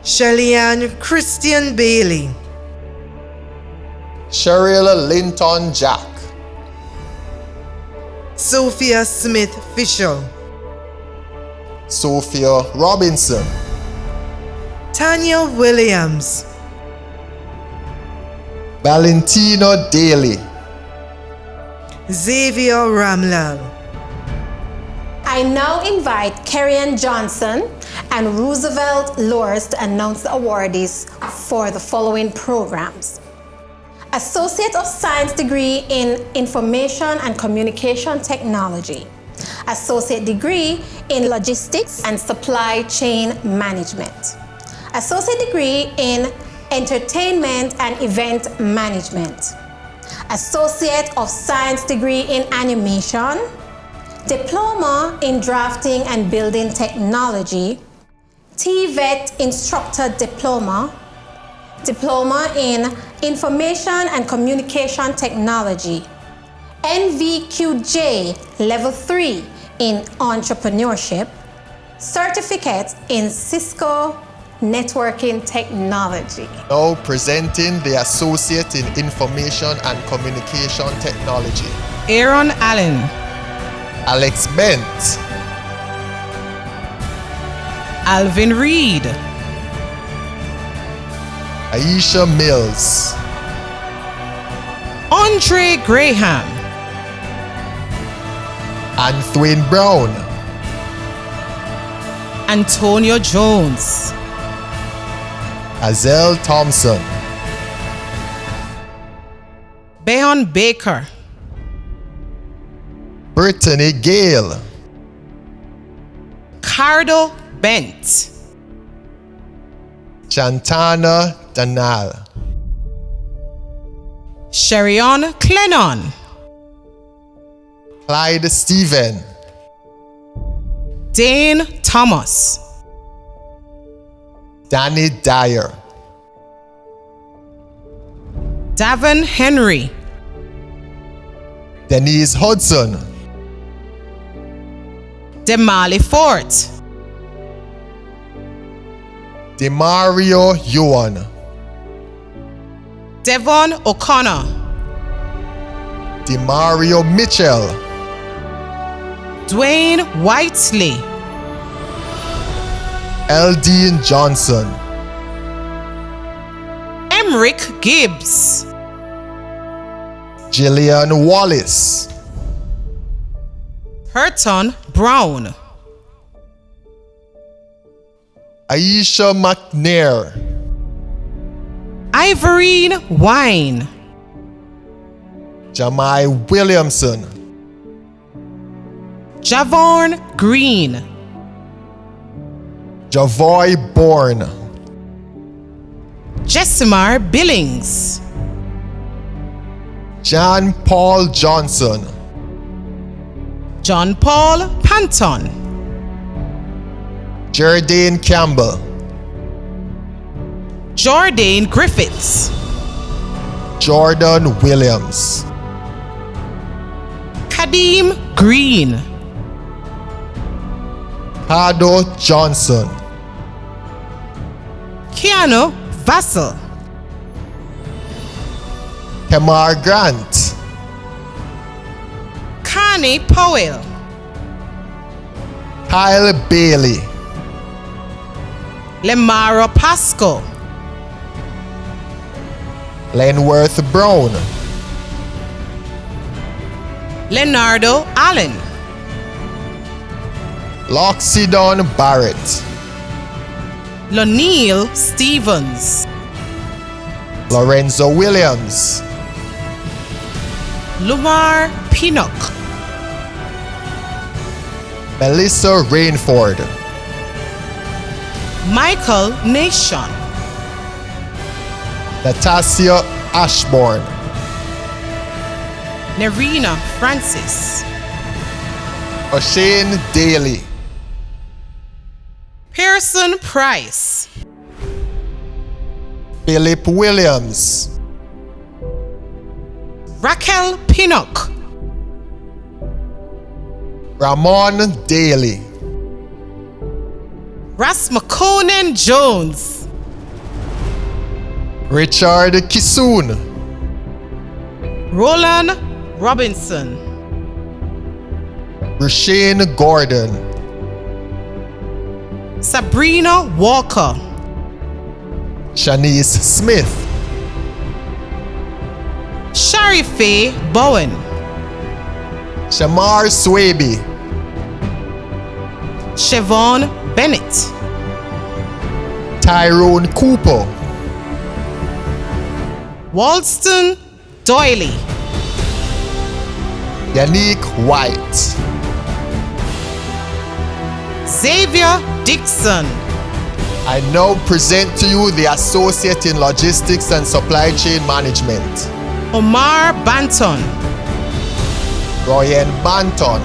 Shellyann Christian Bailey, Cheryl Linton Jack, Sophia Smith Fisher, Sophia Robinson, Tanya Williams, Valentino Daly, Xavier Ramlal. I now invite Kerry-Ann Johnson and Roosevelt Loris to announce the awardees for the following programs. Associate of Science degree in Information and Communication Technology. Associate degree in Logistics and Supply Chain Management. Associate degree in Entertainment and Event Management. Associate of Science degree in Animation. Diploma in Drafting and Building Technology. TVET Instructor Diploma. Diploma in Information and Communication Technology. NVQJ Level 3 in Entrepreneurship. Certificate in Cisco Networking Technology. now presenting the Associate in Information and Communication Technology. Aaron Allen, Alex Bent, Alvin Reed, Aisha Mills, Andre Graham, Anthwayne Brown, Antonio Jones, Azelle Thompson, Behan Baker, Brittany Gale, Cardo Bent, Chantana Danal, Sherion Clennon, Clyde Stephen, Dane Thomas, Danny Dyer, Davin Henry, Denise Hudson, Demali Fort, Demario Yuan, Devon O'Connor, Demario Mitchell, Dwayne Whiteley, Eldine Johnson, Emric Gibbs, Jillian Wallace, Hurton Brown, Aisha McNair, Ivorine Wine, Jamai Williamson, Javon Green, Javoy Bourne, Jessimar Billings, John Paul Johnson, John Paul Panton, Jardine Campbell, Jordan Griffiths, Jordan Williams, Kadeem Green, Hado Johnson, Keanu Vassell, Kemar Grant, Connie Powell, Kyle Bailey, Lemara Pasco, Lenworth Brown, Leonardo Allen, Loxidon Barrett, Lonneal Stevens, Lorenzo Williams, Lumar Pinnock, Melissa Rainford, Michael Nation, Natasha Ashbourne, Nerina Francis, O'Shane Daly, Pearson Price, Philip Williams, Raquel Pinnock, Ramon Daly, Rasmakonen Jones, Richard Kisoon, Roland Robinson, Rushane Gordon, Sabrina Walker, Shanice Smith, Sharife Bowen, Shamar Swaby, Siobhan Bennett, Tyrone Cooper, Walston Doyley, Yannick White, Xavier Dixon, I now present to you the Associate in Logistics and Supply Chain Management, Omar Banton, Ryan Banton,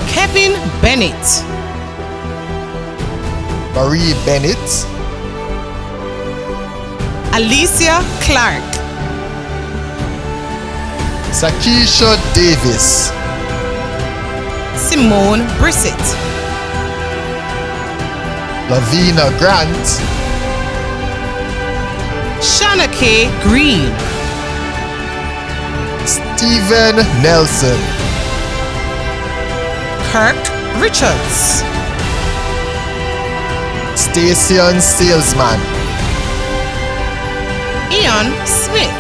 Kevin Bennett, Marie Bennett, Alicia Clark, Sakisha Davis, Simone Brissett, Lavina Grant, Shanna K. Green, Stephen Nelson, Kirk Richards, Stacian Salesman, Ian Smith,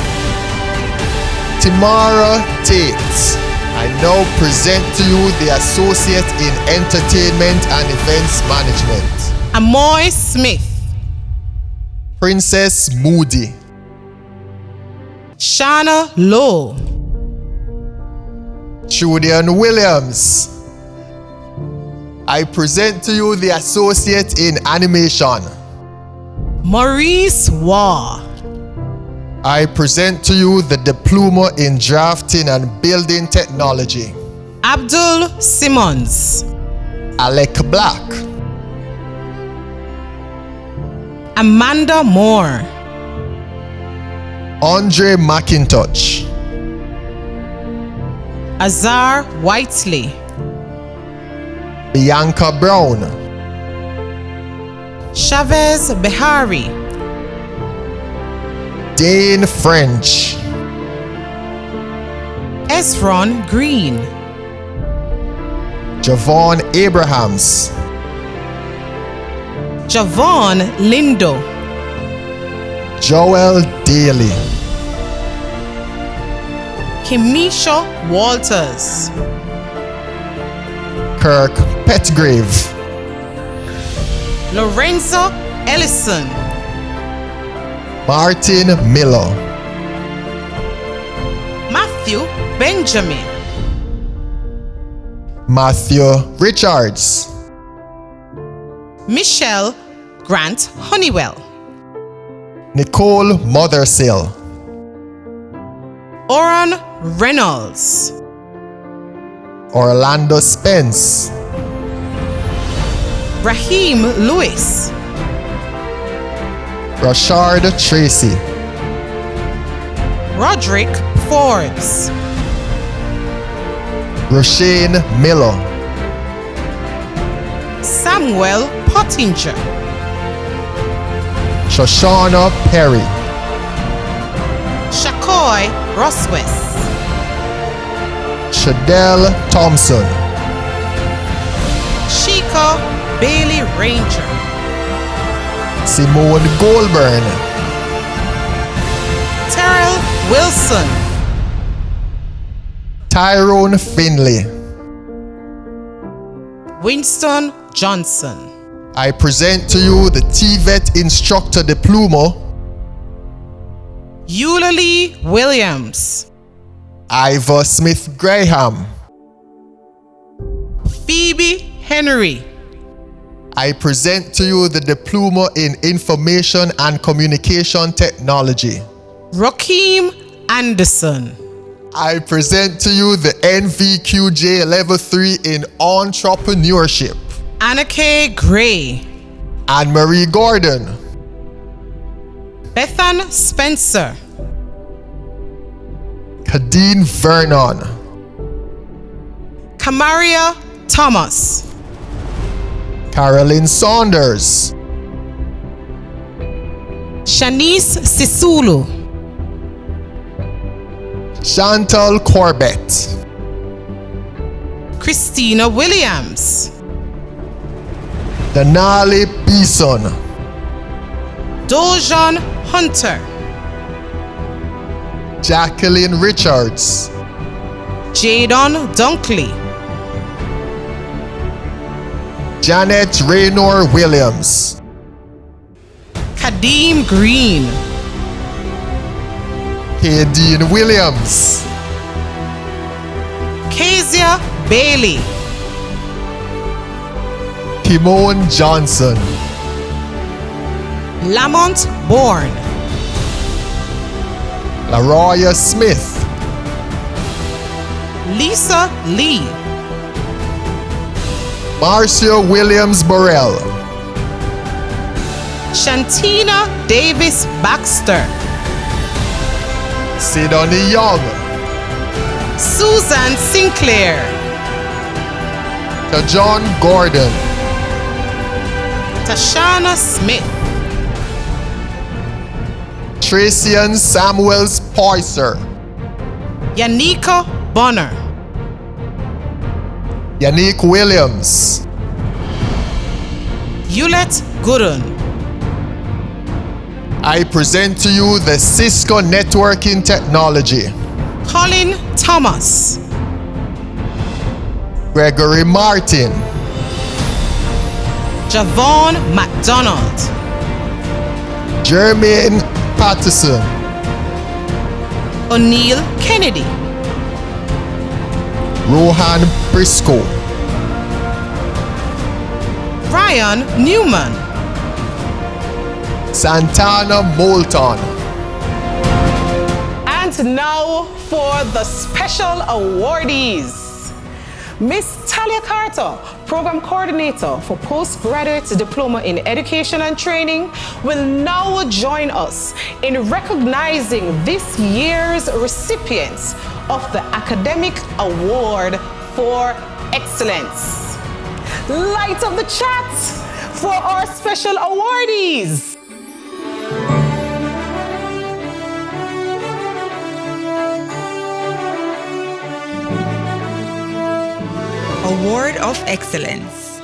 Tamara Tate. I now present to you the Associate in Entertainment and Events Management, Amoy Smith, Princess Moody, Shana Lowe, Julian Williams. I present to you the Associate in Animation, Maurice Waugh, I present to you the Diploma in Drafting and Building Technology, Abdul Simmons, Alec Black, Amanda Moore, Andre McIntosh, Azar Whiteley, Bianca Brown, Chavez Behari, Dane French, Esron Green, Javon Abrahams, Javon Lindo, Joel Daly, Kimisha Walters, Kirk Petgrave, Lorenzo Ellison, Martin Miller, Matthew Benjamin, Matthew Richards, Michelle Grant Honeywell, Nicole Mothersill, Oran Reynolds, Orlando Spence, Raheem Lewis, Rashard Tracy, Roderick Forbes, Roshane Miller, Samuel Pottinger, Shoshana Perry, Shakoy Roswes, Shadell Thompson, Shika Bailey Ranger, Simone Goldburn, Terrell Wilson, Tyrone Finley. Winston Johnson. I present to you the TVET Instructor Diploma, Eulalie Williams, Ivor Smith Graham. Phoebe Henry, I present to you the Diploma in Information and Communication Technology, Rakeem Anderson, I present to you the NVQJ Level 3 in Entrepreneurship, Anna-Kay Gray, Anne-Marie Gordon, Bethan Spencer, Kadeen Vernon, Kamaria Thomas, Carolyn Saunders, Shanice Sisulu, Chantal Corbett, Christina Williams, Denali Beeson, Dojan Hunter, Jacqueline Richards, Jadon Dunkley, Janet Raynor Williams, Kadeem Green, Kadeen Williams, Kezia Bailey, Timon Johnson, Lamont Bourne, LaRoya Smith, Lisa Lee, Marcia Williams Burrell, Shantina Davis Baxter, Sidonie Young, Susan Sinclair, John Gordon, Tashana Smith, Tracian Samuels Poyser, Yanika Bonner, Yannick Williams, Yulet Gooden. I present to you the Cisco Networking Technology. Colin Thomas, Gregory Martin, Javon McDonald, Jermaine Patterson, O'Neill Kennedy, Rohan Briscoe, Ryan Newman, Santana Moulton. And now for the special awardees. Miss Talia Carter, Program Coordinator for Postgraduate Diploma in Education and Training, will now join us in recognizing this year's recipients of the Academic Award for Excellence. Light up the chat for our special awardees. Award of Excellence.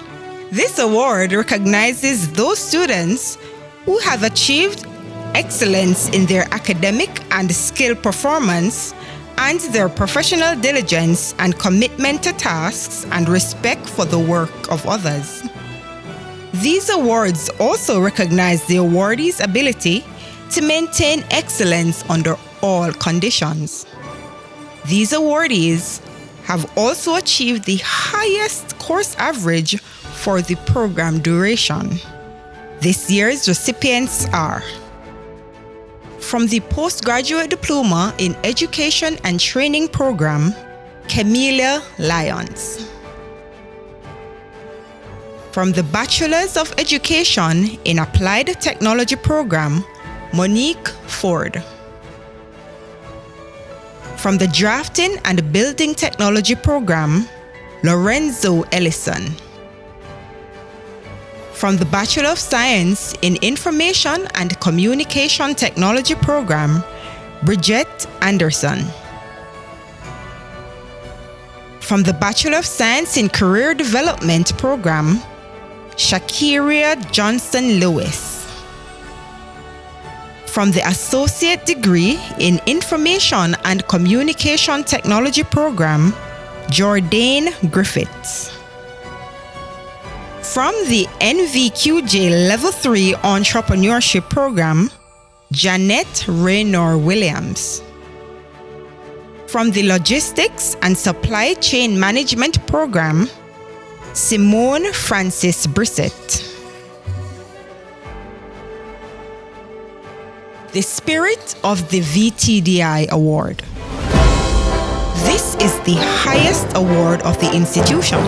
This award recognizes those students who have achieved excellence in their academic and skill performance and their professional diligence and commitment to tasks and respect for the work of others. These awards also recognize the awardee's ability to maintain excellence under all conditions. These awardees have also achieved the highest course average for the program duration. This year's recipients are from the Postgraduate Diploma in Education and Training Program, Camellia Lyons. From the Bachelor's of Education in Applied Technology Program, Monique Ford. From the Drafting and Building Technology Program, Lorenzo Ellison. From the Bachelor of Science in Information and Communication Technology Program, Bridget Anderson. From the Bachelor of Science in Career Development Program, Shakiria Johnson Lewis. From the Associate Degree in Information and Communication Technology Program, Jordan Griffiths. From the NVQJ Level 3 Entrepreneurship Program, Janet Raynor Williams. From the Logistics and Supply Chain Management Program, Simone Francis Brissett. The Spirit of the VTDI Award. This is the highest award of the institution.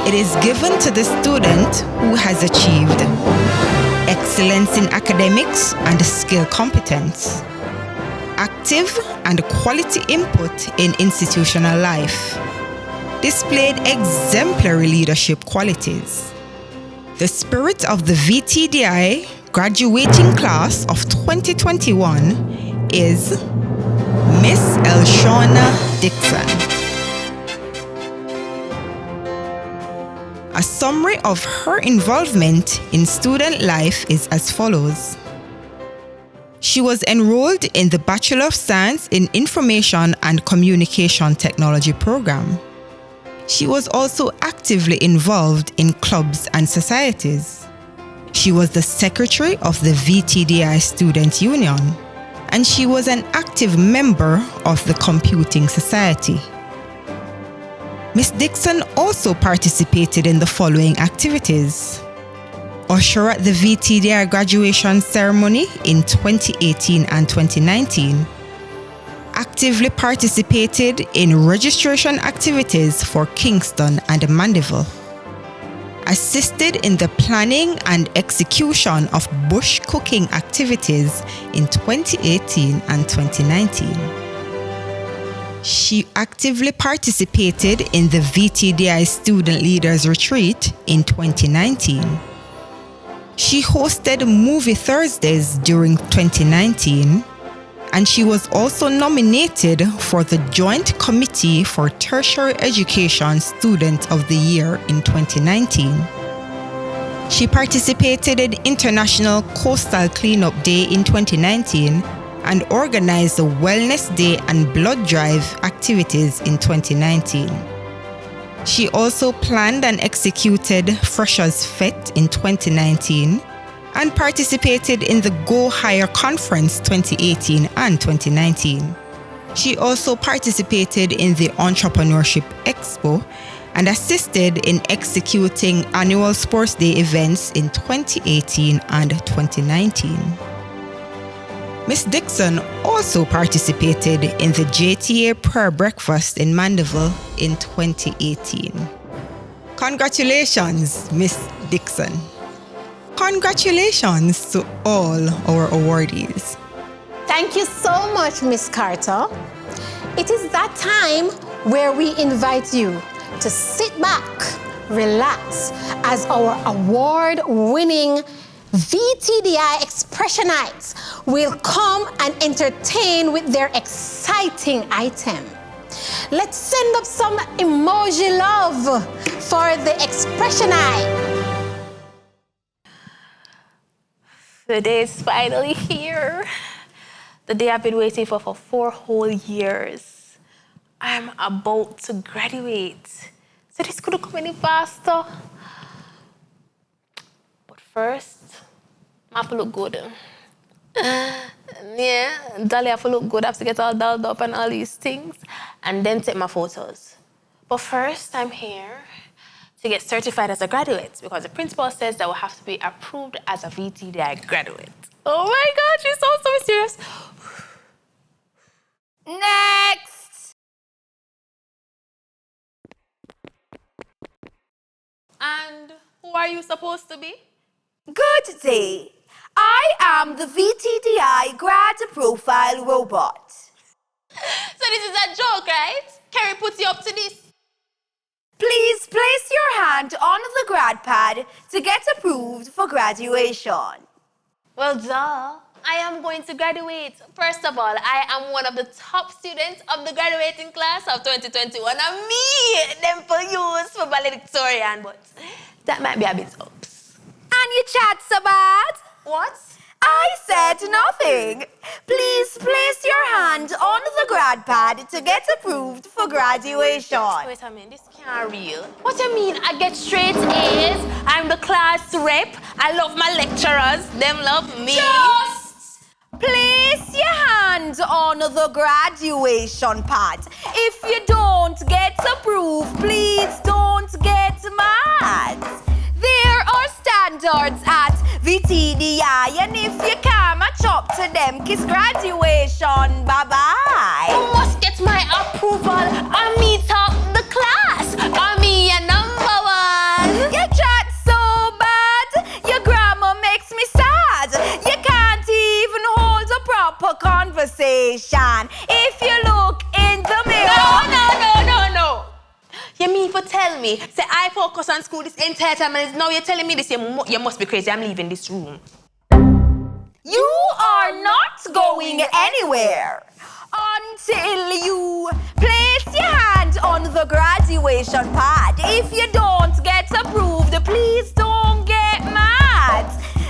It is given to the student who has achieved excellence in academics and skill competence, active and quality input in institutional life, displayed exemplary leadership qualities. The Spirit of the VTDI graduating class of 2021 is Miss Elshona Dixon. A summary of her involvement in student life is as follows. She was enrolled in the Bachelor of Science in Information and Communication Technology program. She was also actively involved in clubs and societies. She was the secretary of the VTDI Student Union, and she was an active member of the Computing Society. Ms. Dixon also participated in the following activities: usher at the VTDI graduation ceremony in 2018 and 2019, actively participated in registration activities for Kingston and Mandeville, assisted in the planning and execution of bush cooking activities in 2018 and 2019. She actively participated in the VTDI Student Leaders Retreat in 2019. She hosted Movie Thursdays during 2019 and she was also nominated for the Joint Committee for Tertiary Education Student of the Year in 2019. She participated in International Coastal Cleanup Day in 2019 and organized the Wellness Day and Blood Drive activities in 2019. She also planned and executed Freshers Fete in 2019 and participated in the Go Higher Conference 2018 and 2019. She also participated in the Entrepreneurship Expo and assisted in executing annual Sports Day events in 2018 and 2019. Ms. Dixon also participated in the JTA Prayer Breakfast in Mandeville in 2018. Congratulations, Ms. Dixon. Congratulations to all our awardees. Thank you so much, Miss Carter. It is that time where we invite you to sit back, relax, as our award-winning VTDI Expressionites will come and entertain with their exciting item. Let's send up some emoji love for the Expressionite. The day is finally here. The day I've been waiting for 4 whole years. I'm about to graduate. So this couldn't come any faster. But first, I have to look good. Yeah, Dolly have to look good. I have to get all dolled up and all these things. And then take my photos. But first, I'm here to get certified as a graduate because the principal says that I will have to be approved as a VTDI graduate. Oh my God, she's so serious. Next! And who are you supposed to be? Good day. I am the VTDI Grad Profile Robot. So this is a joke, right? Carrie put you up to this. Please place your hand on the grad pad to get approved for graduation. Well, duh. I am going to graduate. First of all, I am one of the top students of the graduating class of 2021. And me, them for use for valedictorian, but that might be a bit ups. And you chat so bad? What? I said nothing. Please place your hand on the grad pad to get approved for graduation. Wait a minute, this can't real. What you mean? I get straight A's. I'm the class rep. I love my lecturers. Them love me. Just place your hand on the graduation pad. If you don't get approved, please don't get mad. There are standards at VTDI, and if you can't match up to them, kiss graduation, bye-bye. You must get my approval. I meet up the class. I mean your number one. You chat so bad, your grammar makes me sad. You can't even hold a proper conversation if you look in the mirror. No. You mean for tell me, say I focus on school this entire time and now you're telling me this, you must be crazy, I'm leaving this room. You are not going anywhere until you place your hand on the graduation pad. If you don't get approved, please don't get mad.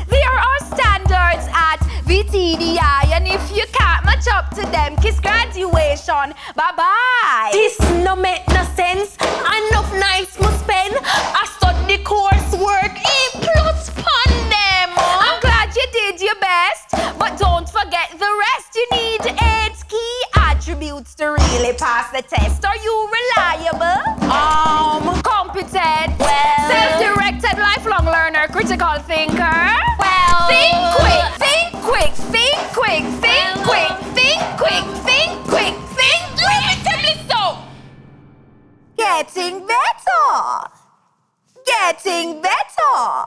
There are standards at VTDI, and if you can't match up to them, kiss graduation, bye-bye. This no make no sense. Enough nights must spend. I study coursework, E+ pon them. I'm glad you did your best, but don't forget the rest. You need 8 key attributes to really pass the test. Are you reliable? Competent. Well. Self-directed, lifelong learner, critical thinker. Well. Think quick, think quick, think quick, think quick, think quick, think quick, think quick. So. Getting better. Getting better.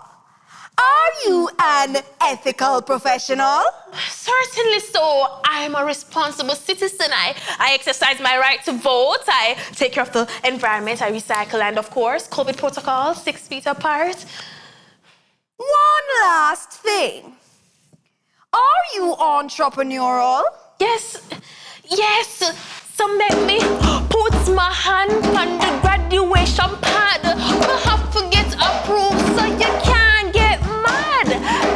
Are you an ethical professional? Certainly so. I'm a responsible citizen. I exercise my right to vote. I take care of the environment. I recycle. And of course, COVID protocol, 6 feet apart. One last thing. Are you entrepreneurial? Yes, yes. So make me put my hand on the graduation pad. I have to get approved so you can't get mad.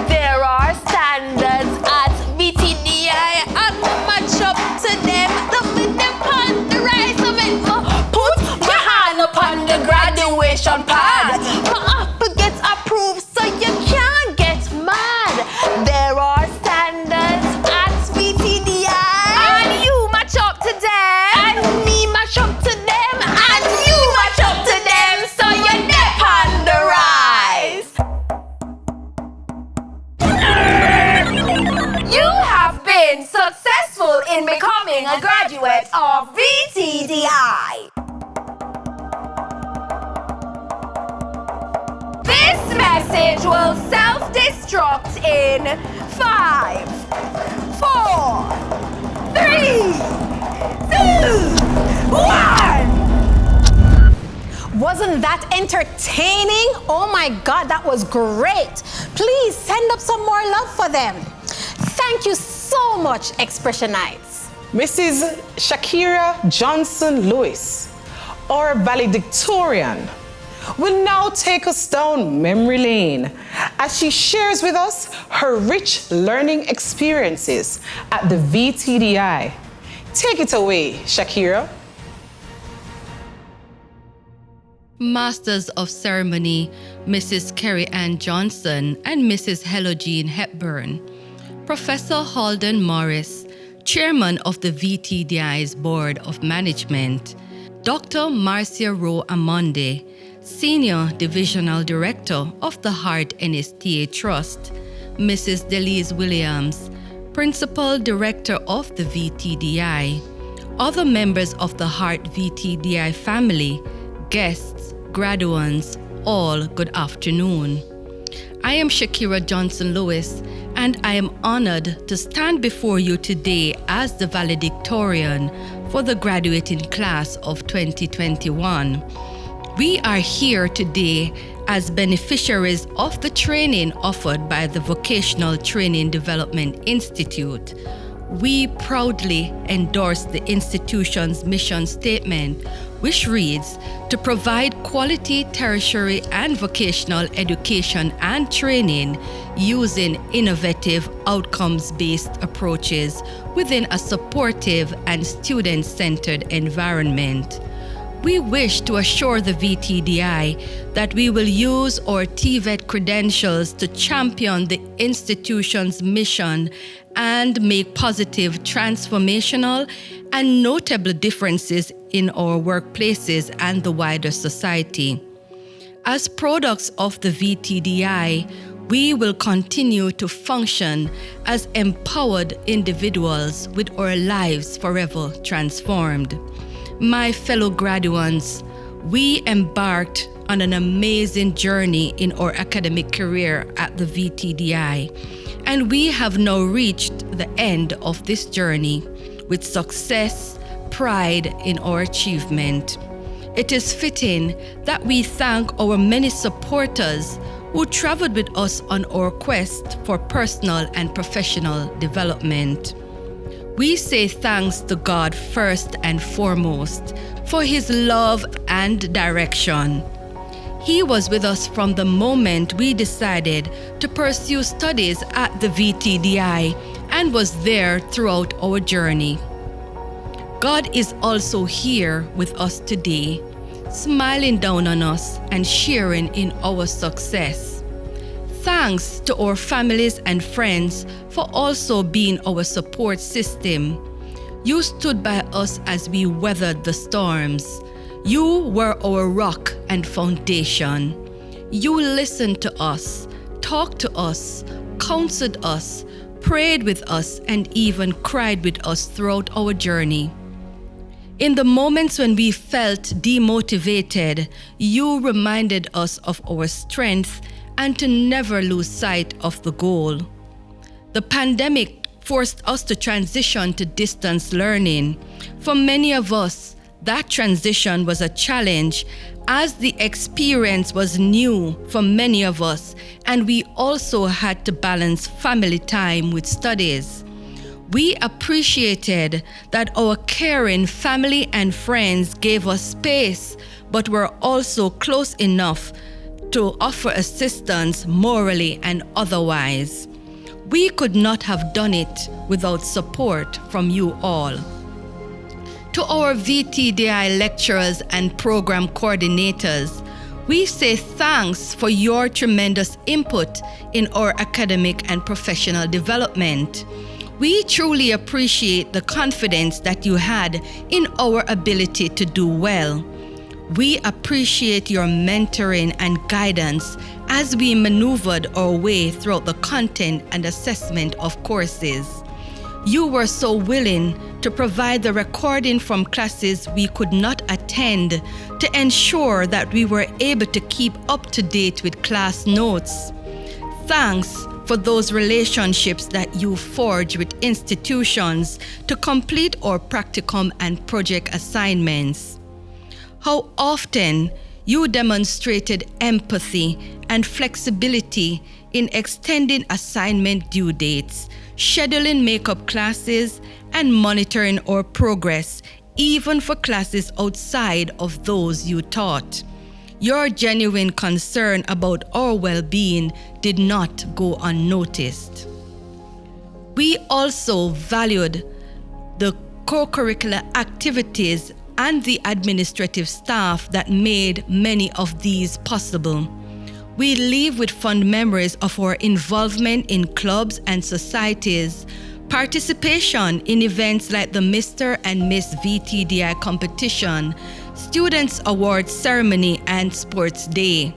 There are standards at VTDI and we match up to them. Them on the right, so make me put my hand upon the graduation pad. I have to get approved so you can't get mad. There are standards at VTDI and you match up to them. And me match up to them. And you match up to them. So you're deaf on the rise. You have been successful in becoming a graduate of VTDI. This message will self-destruct in 5, 4, 3, 2, 1. Wasn't that entertaining? Oh my God, that was great. Please send up some more love for them. Thank you so much, Expressionites. Mrs. Shakira Johnson Lewis, our valedictorian, will now take us down memory lane as she shares with us her rich learning experiences at the VTDI. Take it away, Shakira. Masters of Ceremony, Mrs. Carrie Ann Johnson and Mrs. Helogene Hepburn, Professor Halden Morris, Chairman of the VTDI's Board of Management, Dr. Marcia Rowe Amonde, Senior Divisional Director of the Heart NSTA Trust, Mrs. Delise Williams, Principal Director of the VTDI, other members of the Heart VTDI family, guests, graduates, all good afternoon. I am Shakira Johnson Lewis, and I am honored to stand before you today as the valedictorian for the graduating class of 2021. We are here today as beneficiaries of the training offered by the Vocational Training Development Institute. We proudly endorse the institution's mission statement, which reads, to provide quality tertiary and vocational education and training using innovative outcomes-based approaches within a supportive and student-centered environment. We wish to assure the VTDI that we will use our TVET credentials to champion the institution's mission and make positive, transformational, and notable differences in our workplaces and the wider society. As products of the VTDI, we will continue to function as empowered individuals with our lives forever transformed. My fellow graduates, we embarked on an amazing journey in our academic career at the VTDI, and we have now reached the end of this journey with success, pride in our achievement. It is fitting that we thank our many supporters who traveled with us on our quest for personal and professional development. We say thanks to God first and foremost for His love and direction. He was with us from the moment we decided to pursue studies at the VTDI and was there throughout our journey. God is also here with us today, smiling down on us and sharing in our success. Thanks to our families and friends for also being our support system. You stood by us as we weathered the storms. You were our rock and foundation. You listened to us, talked to us, counseled us, prayed with us, and even cried with us throughout our journey. In the moments when we felt demotivated, you reminded us of our strength and to never lose sight of the goal. The pandemic forced us to transition to distance learning. For many of us, that transition was a challenge as the experience was new for many of us, and we also had to balance family time with studies. We appreciated that our caring family and friends gave us space, but were also close enough to offer assistance morally and otherwise. We could not have done it without support from you all. To our VTDI lecturers and program coordinators, we say thanks for your tremendous input in our academic and professional development. We truly appreciate the confidence that you had in our ability to do well. We appreciate your mentoring and guidance as we maneuvered our way throughout the content and assessment of courses. You were so willing to provide the recording from classes we could not attend to ensure that we were able to keep up to date with class notes. Thanks for those relationships that you forged with institutions to complete our practicum and project assignments. How often you demonstrated empathy and flexibility in extending assignment due dates, scheduling makeup classes, and monitoring our progress, even for classes outside of those you taught. Your genuine concern about our well-being did not go unnoticed. We also valued the co-curricular activities and the administrative staff that made many of these possible. We leave with fond memories of our involvement in clubs and societies, participation in events like the Mr. and Miss VTDI competition, Students' Awards ceremony, and Sports Day.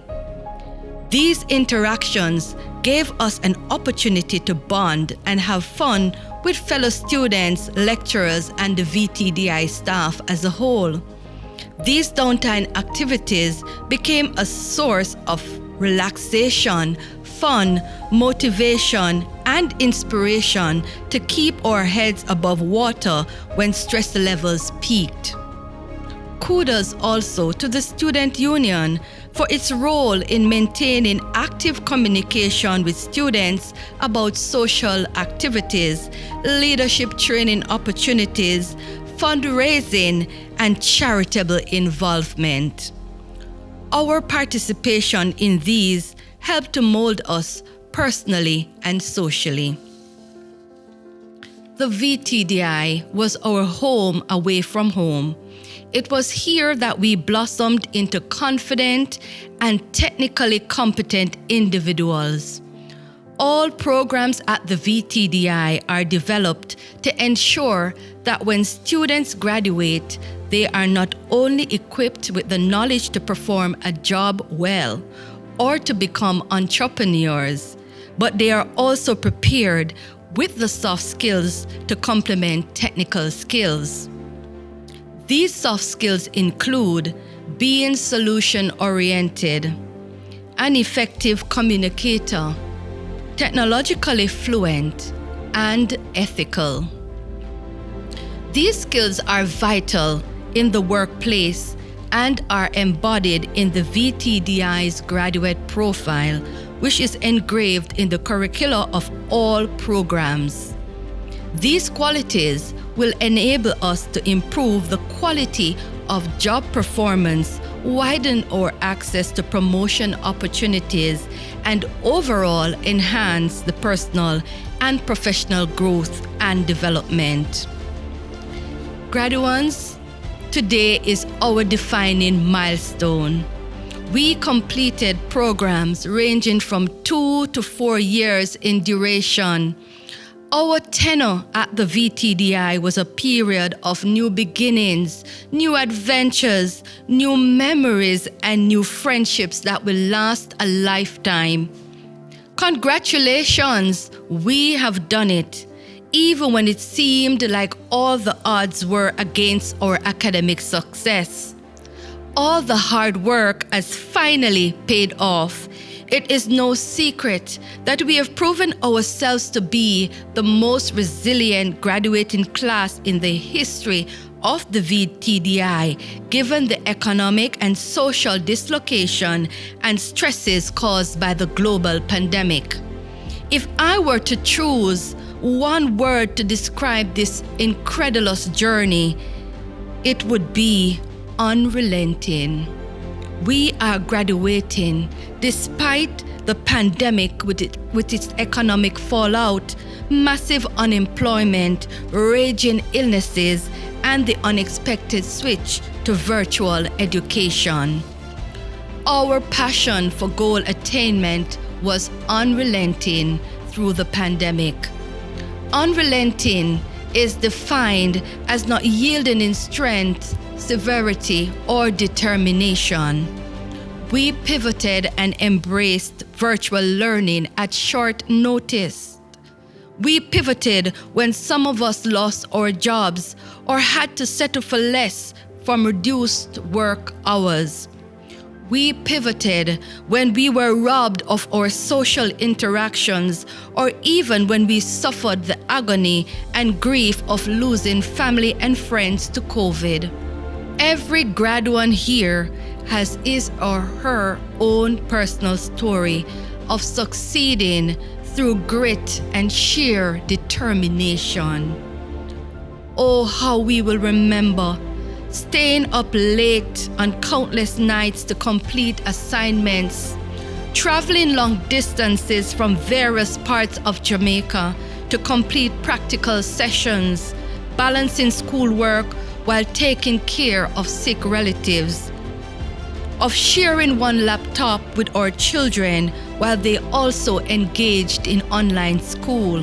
These interactions gave us an opportunity to bond and have fun with fellow students, lecturers, and the VTDI staff as a whole. These downtime activities became a source of relaxation, fun, motivation, and inspiration to keep our heads above water when stress levels peaked. Kudos also to the Student Union for its role in maintaining active communication with students about social activities, leadership training opportunities, fundraising, and charitable involvement. Our participation in these helped to mold us personally and socially. The VTDI was our home away from home. It was here that we blossomed into confident and technically competent individuals. All programs at the VTDI are developed to ensure that when students graduate, they are not only equipped with the knowledge to perform a job well or to become entrepreneurs, but they are also prepared with the soft skills to complement technical skills. These soft skills include being solution-oriented, an effective communicator, technologically fluent, and ethical. These skills are vital in the workplace and are embodied in the VTDI's graduate profile, which is engraved in the curricula of all programs. These qualities will enable us to improve the quality of job performance, widen our access to promotion opportunities, and overall enhance the personal and professional growth and development. Graduates, today is our defining milestone. We completed programs ranging from 2 to 4 years in duration. Our tenure at the VTDI was a period of new beginnings, new adventures, new memories, and new friendships that will last a lifetime. Congratulations, we have done it, even when it seemed like all the odds were against our academic success. All the hard work has finally paid off. It is no secret that we have proven ourselves to be the most resilient graduating class in the history of the VTDI, given the economic and social dislocation and stresses caused by the global pandemic. If I were to choose one word to describe this incredulous journey, it would be unrelenting. We are graduating despite the pandemic with its economic fallout, massive unemployment, raging illnesses, and the unexpected switch to virtual education. Our passion for goal attainment was unrelenting through the pandemic. Unrelenting is defined as not yielding in strength, severity, or determination. We pivoted and embraced virtual learning at short notice. We pivoted when some of us lost our jobs or had to settle for less from reduced work hours. We pivoted when we were robbed of our social interactions or even when we suffered the agony and grief of losing family and friends to COVID. Every graduate here has his or her own personal story of succeeding through grit and sheer determination. Oh, how we will remember staying up late on countless nights to complete assignments, traveling long distances from various parts of Jamaica to complete practical sessions, balancing schoolwork while taking care of sick relatives, of sharing one laptop with our children while they also engaged in online school,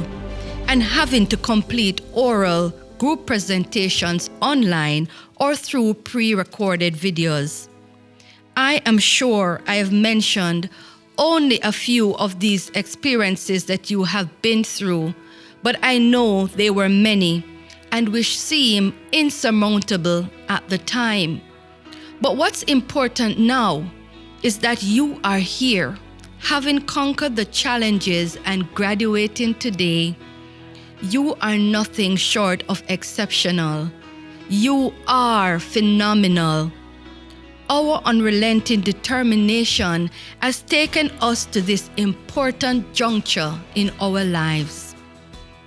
and having to complete oral group presentations online or through pre-recorded videos. I am sure I have mentioned only a few of these experiences that you have been through, but I know they were many and which seem insurmountable at the time. But what's important now is that you are here, having conquered the challenges and graduating today. You are nothing short of exceptional. You are phenomenal. Our unrelenting determination has taken us to this important juncture in our lives.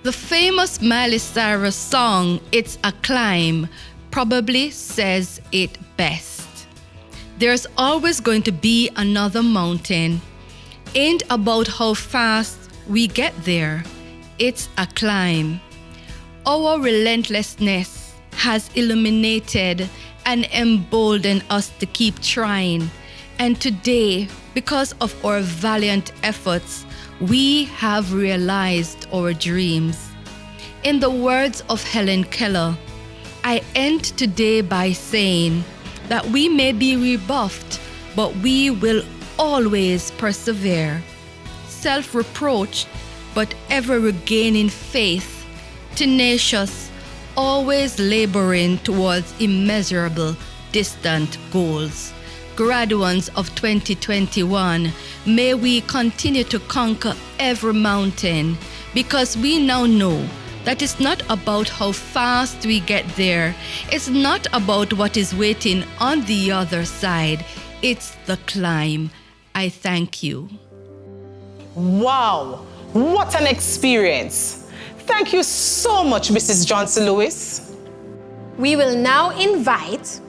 The famous Miley Cyrus song, It's a Climb, probably says it best. There's always going to be another mountain. Ain't about how fast we get there. It's a climb. Our relentlessness has illuminated and emboldened us to keep trying. And today, because of our valiant efforts, we have realized our dreams. In the words of Helen Keller, I end today by saying that we may be rebuffed, but we will always persevere. Self-reproach, but ever regaining faith, tenacious, always laboring towards immeasurable, distant goals. Graduates of 2021, may we continue to conquer every mountain, because we now know that it's not about how fast we get there. It's not about what is waiting on the other side. It's the climb. I thank you. Wow, what an experience. Thank you so much, Mrs. Johnson-Lewis. We will now invite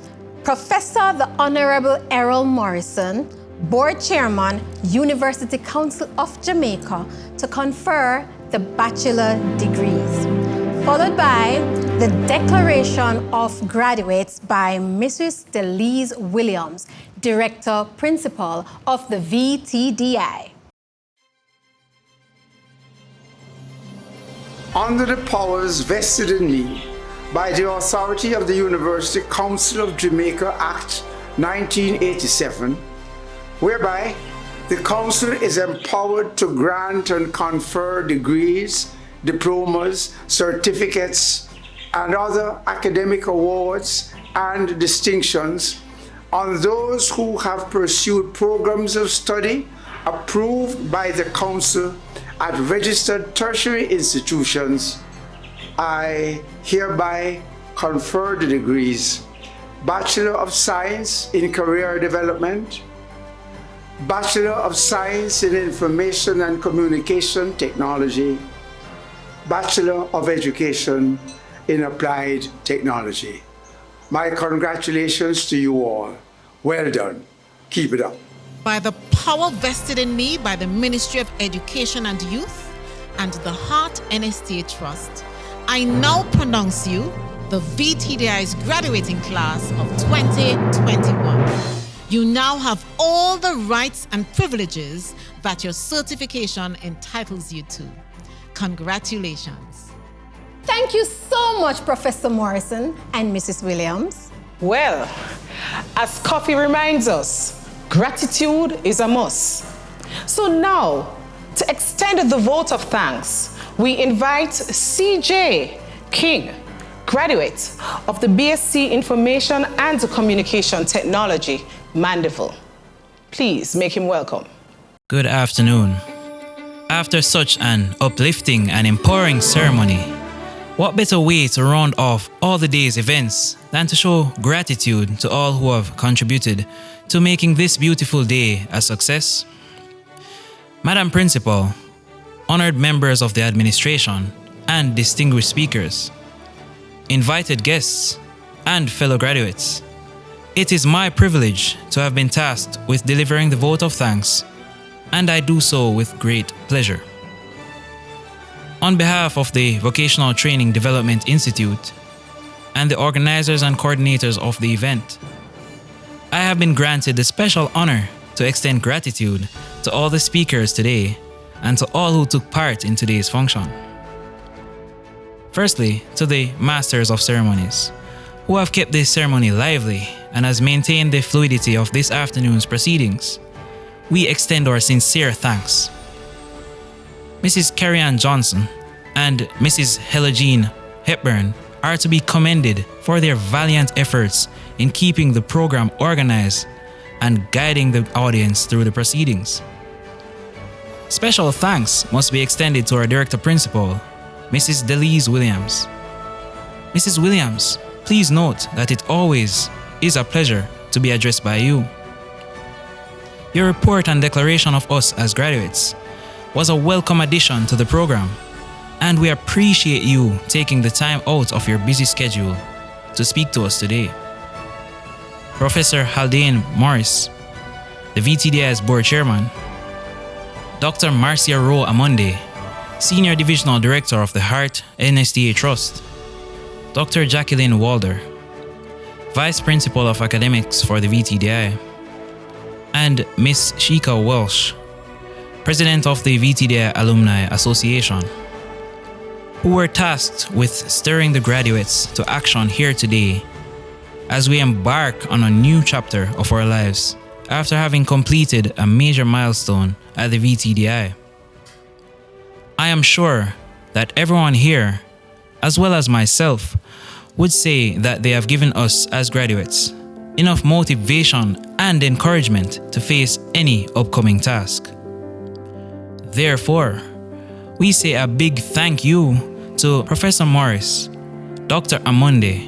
Professor the Honorable Errol Morrison, Board Chairman, University Council of Jamaica, to confer the bachelor degrees, followed by the Declaration of Graduates by Mrs. Delise Williams, Director Principal of the VTDI. Under the powers vested in me by the authority of the University Council of Jamaica Act 1987, whereby the Council is empowered to grant and confer degrees, diplomas, certificates, and other academic awards and distinctions on those who have pursued programs of study approved by the Council at registered tertiary institutions. I hereby confer the degrees Bachelor of Science in Career Development, Bachelor of Science in Information and Communication Technology, Bachelor of Education in Applied Technology. My congratulations to you all. Well done. Keep it up. By the power vested in me by the Ministry of Education and Youth and the Heart NSTA Trust, I now pronounce you the VTDI's graduating class of 2021. You now have all the rights and privileges that your certification entitles you to. Congratulations. Thank you so much, Professor Morrison and Mrs. Williams. Well, as coffee reminds us, gratitude is a must. So now, to extend the vote of thanks, we invite CJ King, graduate of the BSc Information and Communication Technology, Mandeville. Please make him welcome. Good afternoon. After such an uplifting and empowering ceremony, what better way to round off all the day's events than to show gratitude to all who have contributed to making this beautiful day a success? Madam Principal, honored members of the administration, and distinguished speakers, invited guests, and fellow graduates, it is my privilege to have been tasked with delivering the vote of thanks, and I do so with great pleasure. On behalf of the Vocational Training Development Institute and the organizers and coordinators of the event, I have been granted the special honor to extend gratitude to all the speakers today and to all who took part in today's function. Firstly, to the Masters of Ceremonies, who have kept this ceremony lively and has maintained the fluidity of this afternoon's proceedings, we extend our sincere thanks. Mrs. Carrie-Ann Johnson and Mrs. Helen Hepburn are to be commended for their valiant efforts in keeping the program organized and guiding the audience through the proceedings. Special thanks must be extended to our Director Principal, Mrs. Delise Williams. Mrs. Williams, please note that it always is a pleasure to be addressed by you. Your report and declaration of us as graduates was a welcome addition to the program, and we appreciate you taking the time out of your busy schedule to speak to us today. Professor Haldane Morris, the VTDI's Board Chairman, Dr. Marcia Rowe Amonde, Senior Divisional Director of the Heart NSTA Trust, Dr. Jacqueline Walder, Vice Principal of Academics for the VTDI, and Miss Sheikha Welsh, President of the VTDI Alumni Association, who were tasked with stirring the graduates to action here today as we embark on a new chapter of our lives after having completed a major milestone at the VTDI. I am sure that everyone here, as well as myself, would say that they have given us as graduates enough motivation and encouragement to face any upcoming task. Therefore, we say a big thank you to Professor Morris, Dr. Amonde,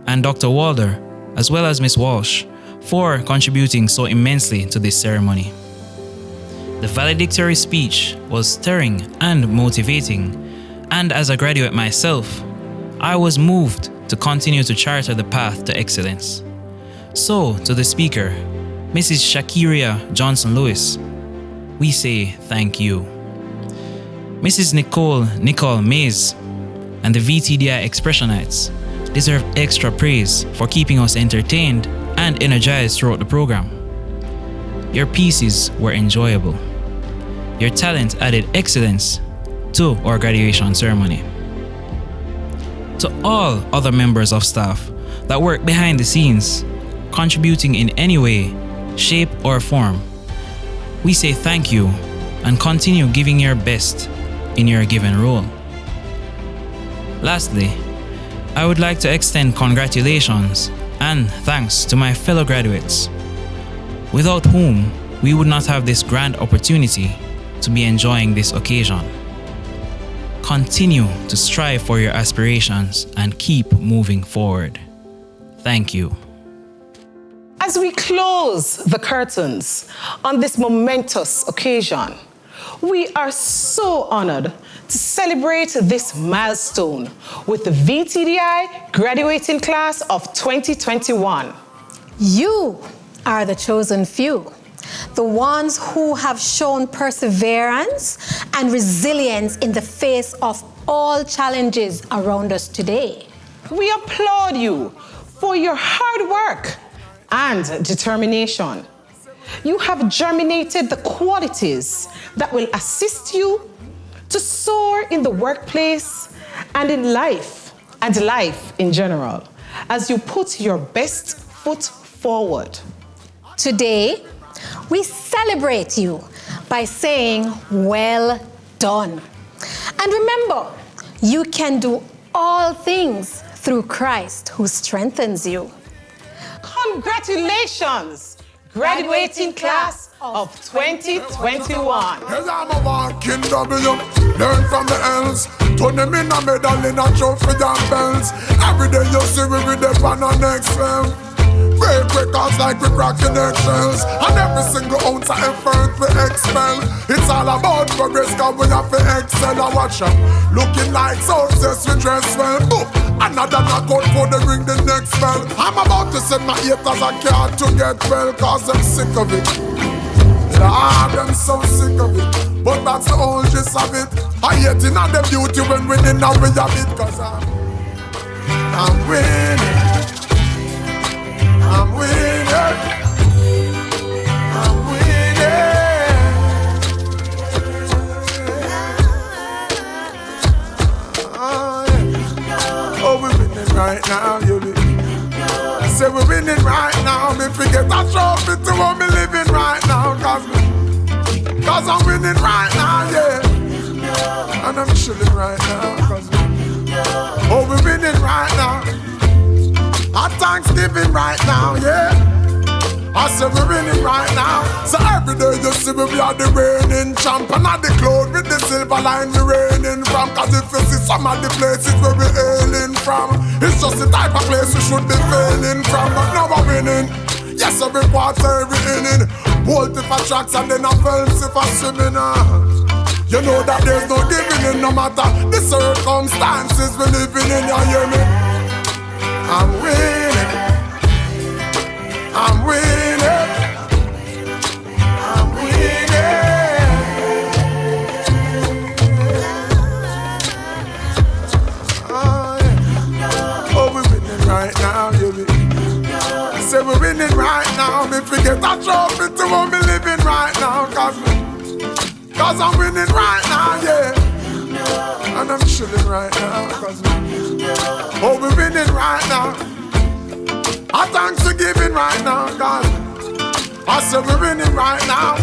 and Dr. Walder, as well as Ms. Walsh, for contributing so immensely to this ceremony. The valedictory speech was stirring and motivating, and as a graduate myself, I was moved to continue to charter the path to excellence. So, to the speaker, Mrs. Shakiria Johnson-Lewis, we say thank you. Mrs. Nicole Mays and the VTDI Expressionites deserve extra praise for keeping us entertained and energized throughout the program. Your pieces were enjoyable. Your talent added excellence to our graduation ceremony. To all other members of staff that work behind the scenes, contributing in any way, shape, or form, we say thank you and continue giving your best in your given role. Lastly, I would like to extend congratulations and thanks to my fellow graduates, without whom we would not have this grand opportunity to be enjoying this occasion. Continue to strive for your aspirations and keep moving forward. Thank you. As we close the curtains on this momentous occasion, we are so honored to celebrate this milestone with the VTDI graduating class of 2021. You are the chosen few, the ones who have shown perseverance and resilience in the face of all challenges around us today. We applaud you for your hard work and determination. You have germinated the qualities that will assist you to soar in the workplace and in life, and life in general, as you put your best foot forward. Today, we celebrate you by saying, well done. And remember, you can do all things through Christ who strengthens you. Congratulations, graduating class of 2021. Learn from the else. Turn them in a medal in a trophy and belts. Every day you see we with the pan on next level. Break records like we cracking eggshells. And every single ounce of effort we expel. It's all about progress cause we have to excel. I watch them looking like success we dress well. Boop. Another knockout for the ring the next bell. I'm about to send my haters a card to get well cause I'm sick of it. Lord, I'm so sick of it. But that's the whole gist of it. I hate in all the beauty when winning now we have it. Cause I'm winning. I'm winning. I'm winning. Oh, we're winning right now, you be. Say we're winning right now. Me forget a trophy to what me living right now. Cause I'm winning right now, yeah. And I'm chilling right now. Oh, we're winning right now. Our Thanksgiving right now, yeah. I say we're winning right now. So every day you see we are the reigning champ. And at the cloud with the silver line we reigning from. Cause if you see some of the places where we're hailing from, it's just the type of place we should be failing from. But now we're winning. Yes, every quarter, every inning. Bolt if I tracks and then I films if I swimming. You know that there's no giving in no matter the circumstances we're living in, you hear me? I'm winning. I'm winning. I'm winning. Oh, yeah. Oh, we're winning right now, baby. Say we're winning right now. Me forget a trophy to what me living right now. Cause I'm winning right now, yeah. And I'm chilling right now. Oh, we're winning right now. Our Thanksgiving right now, God. I said we're winning right now.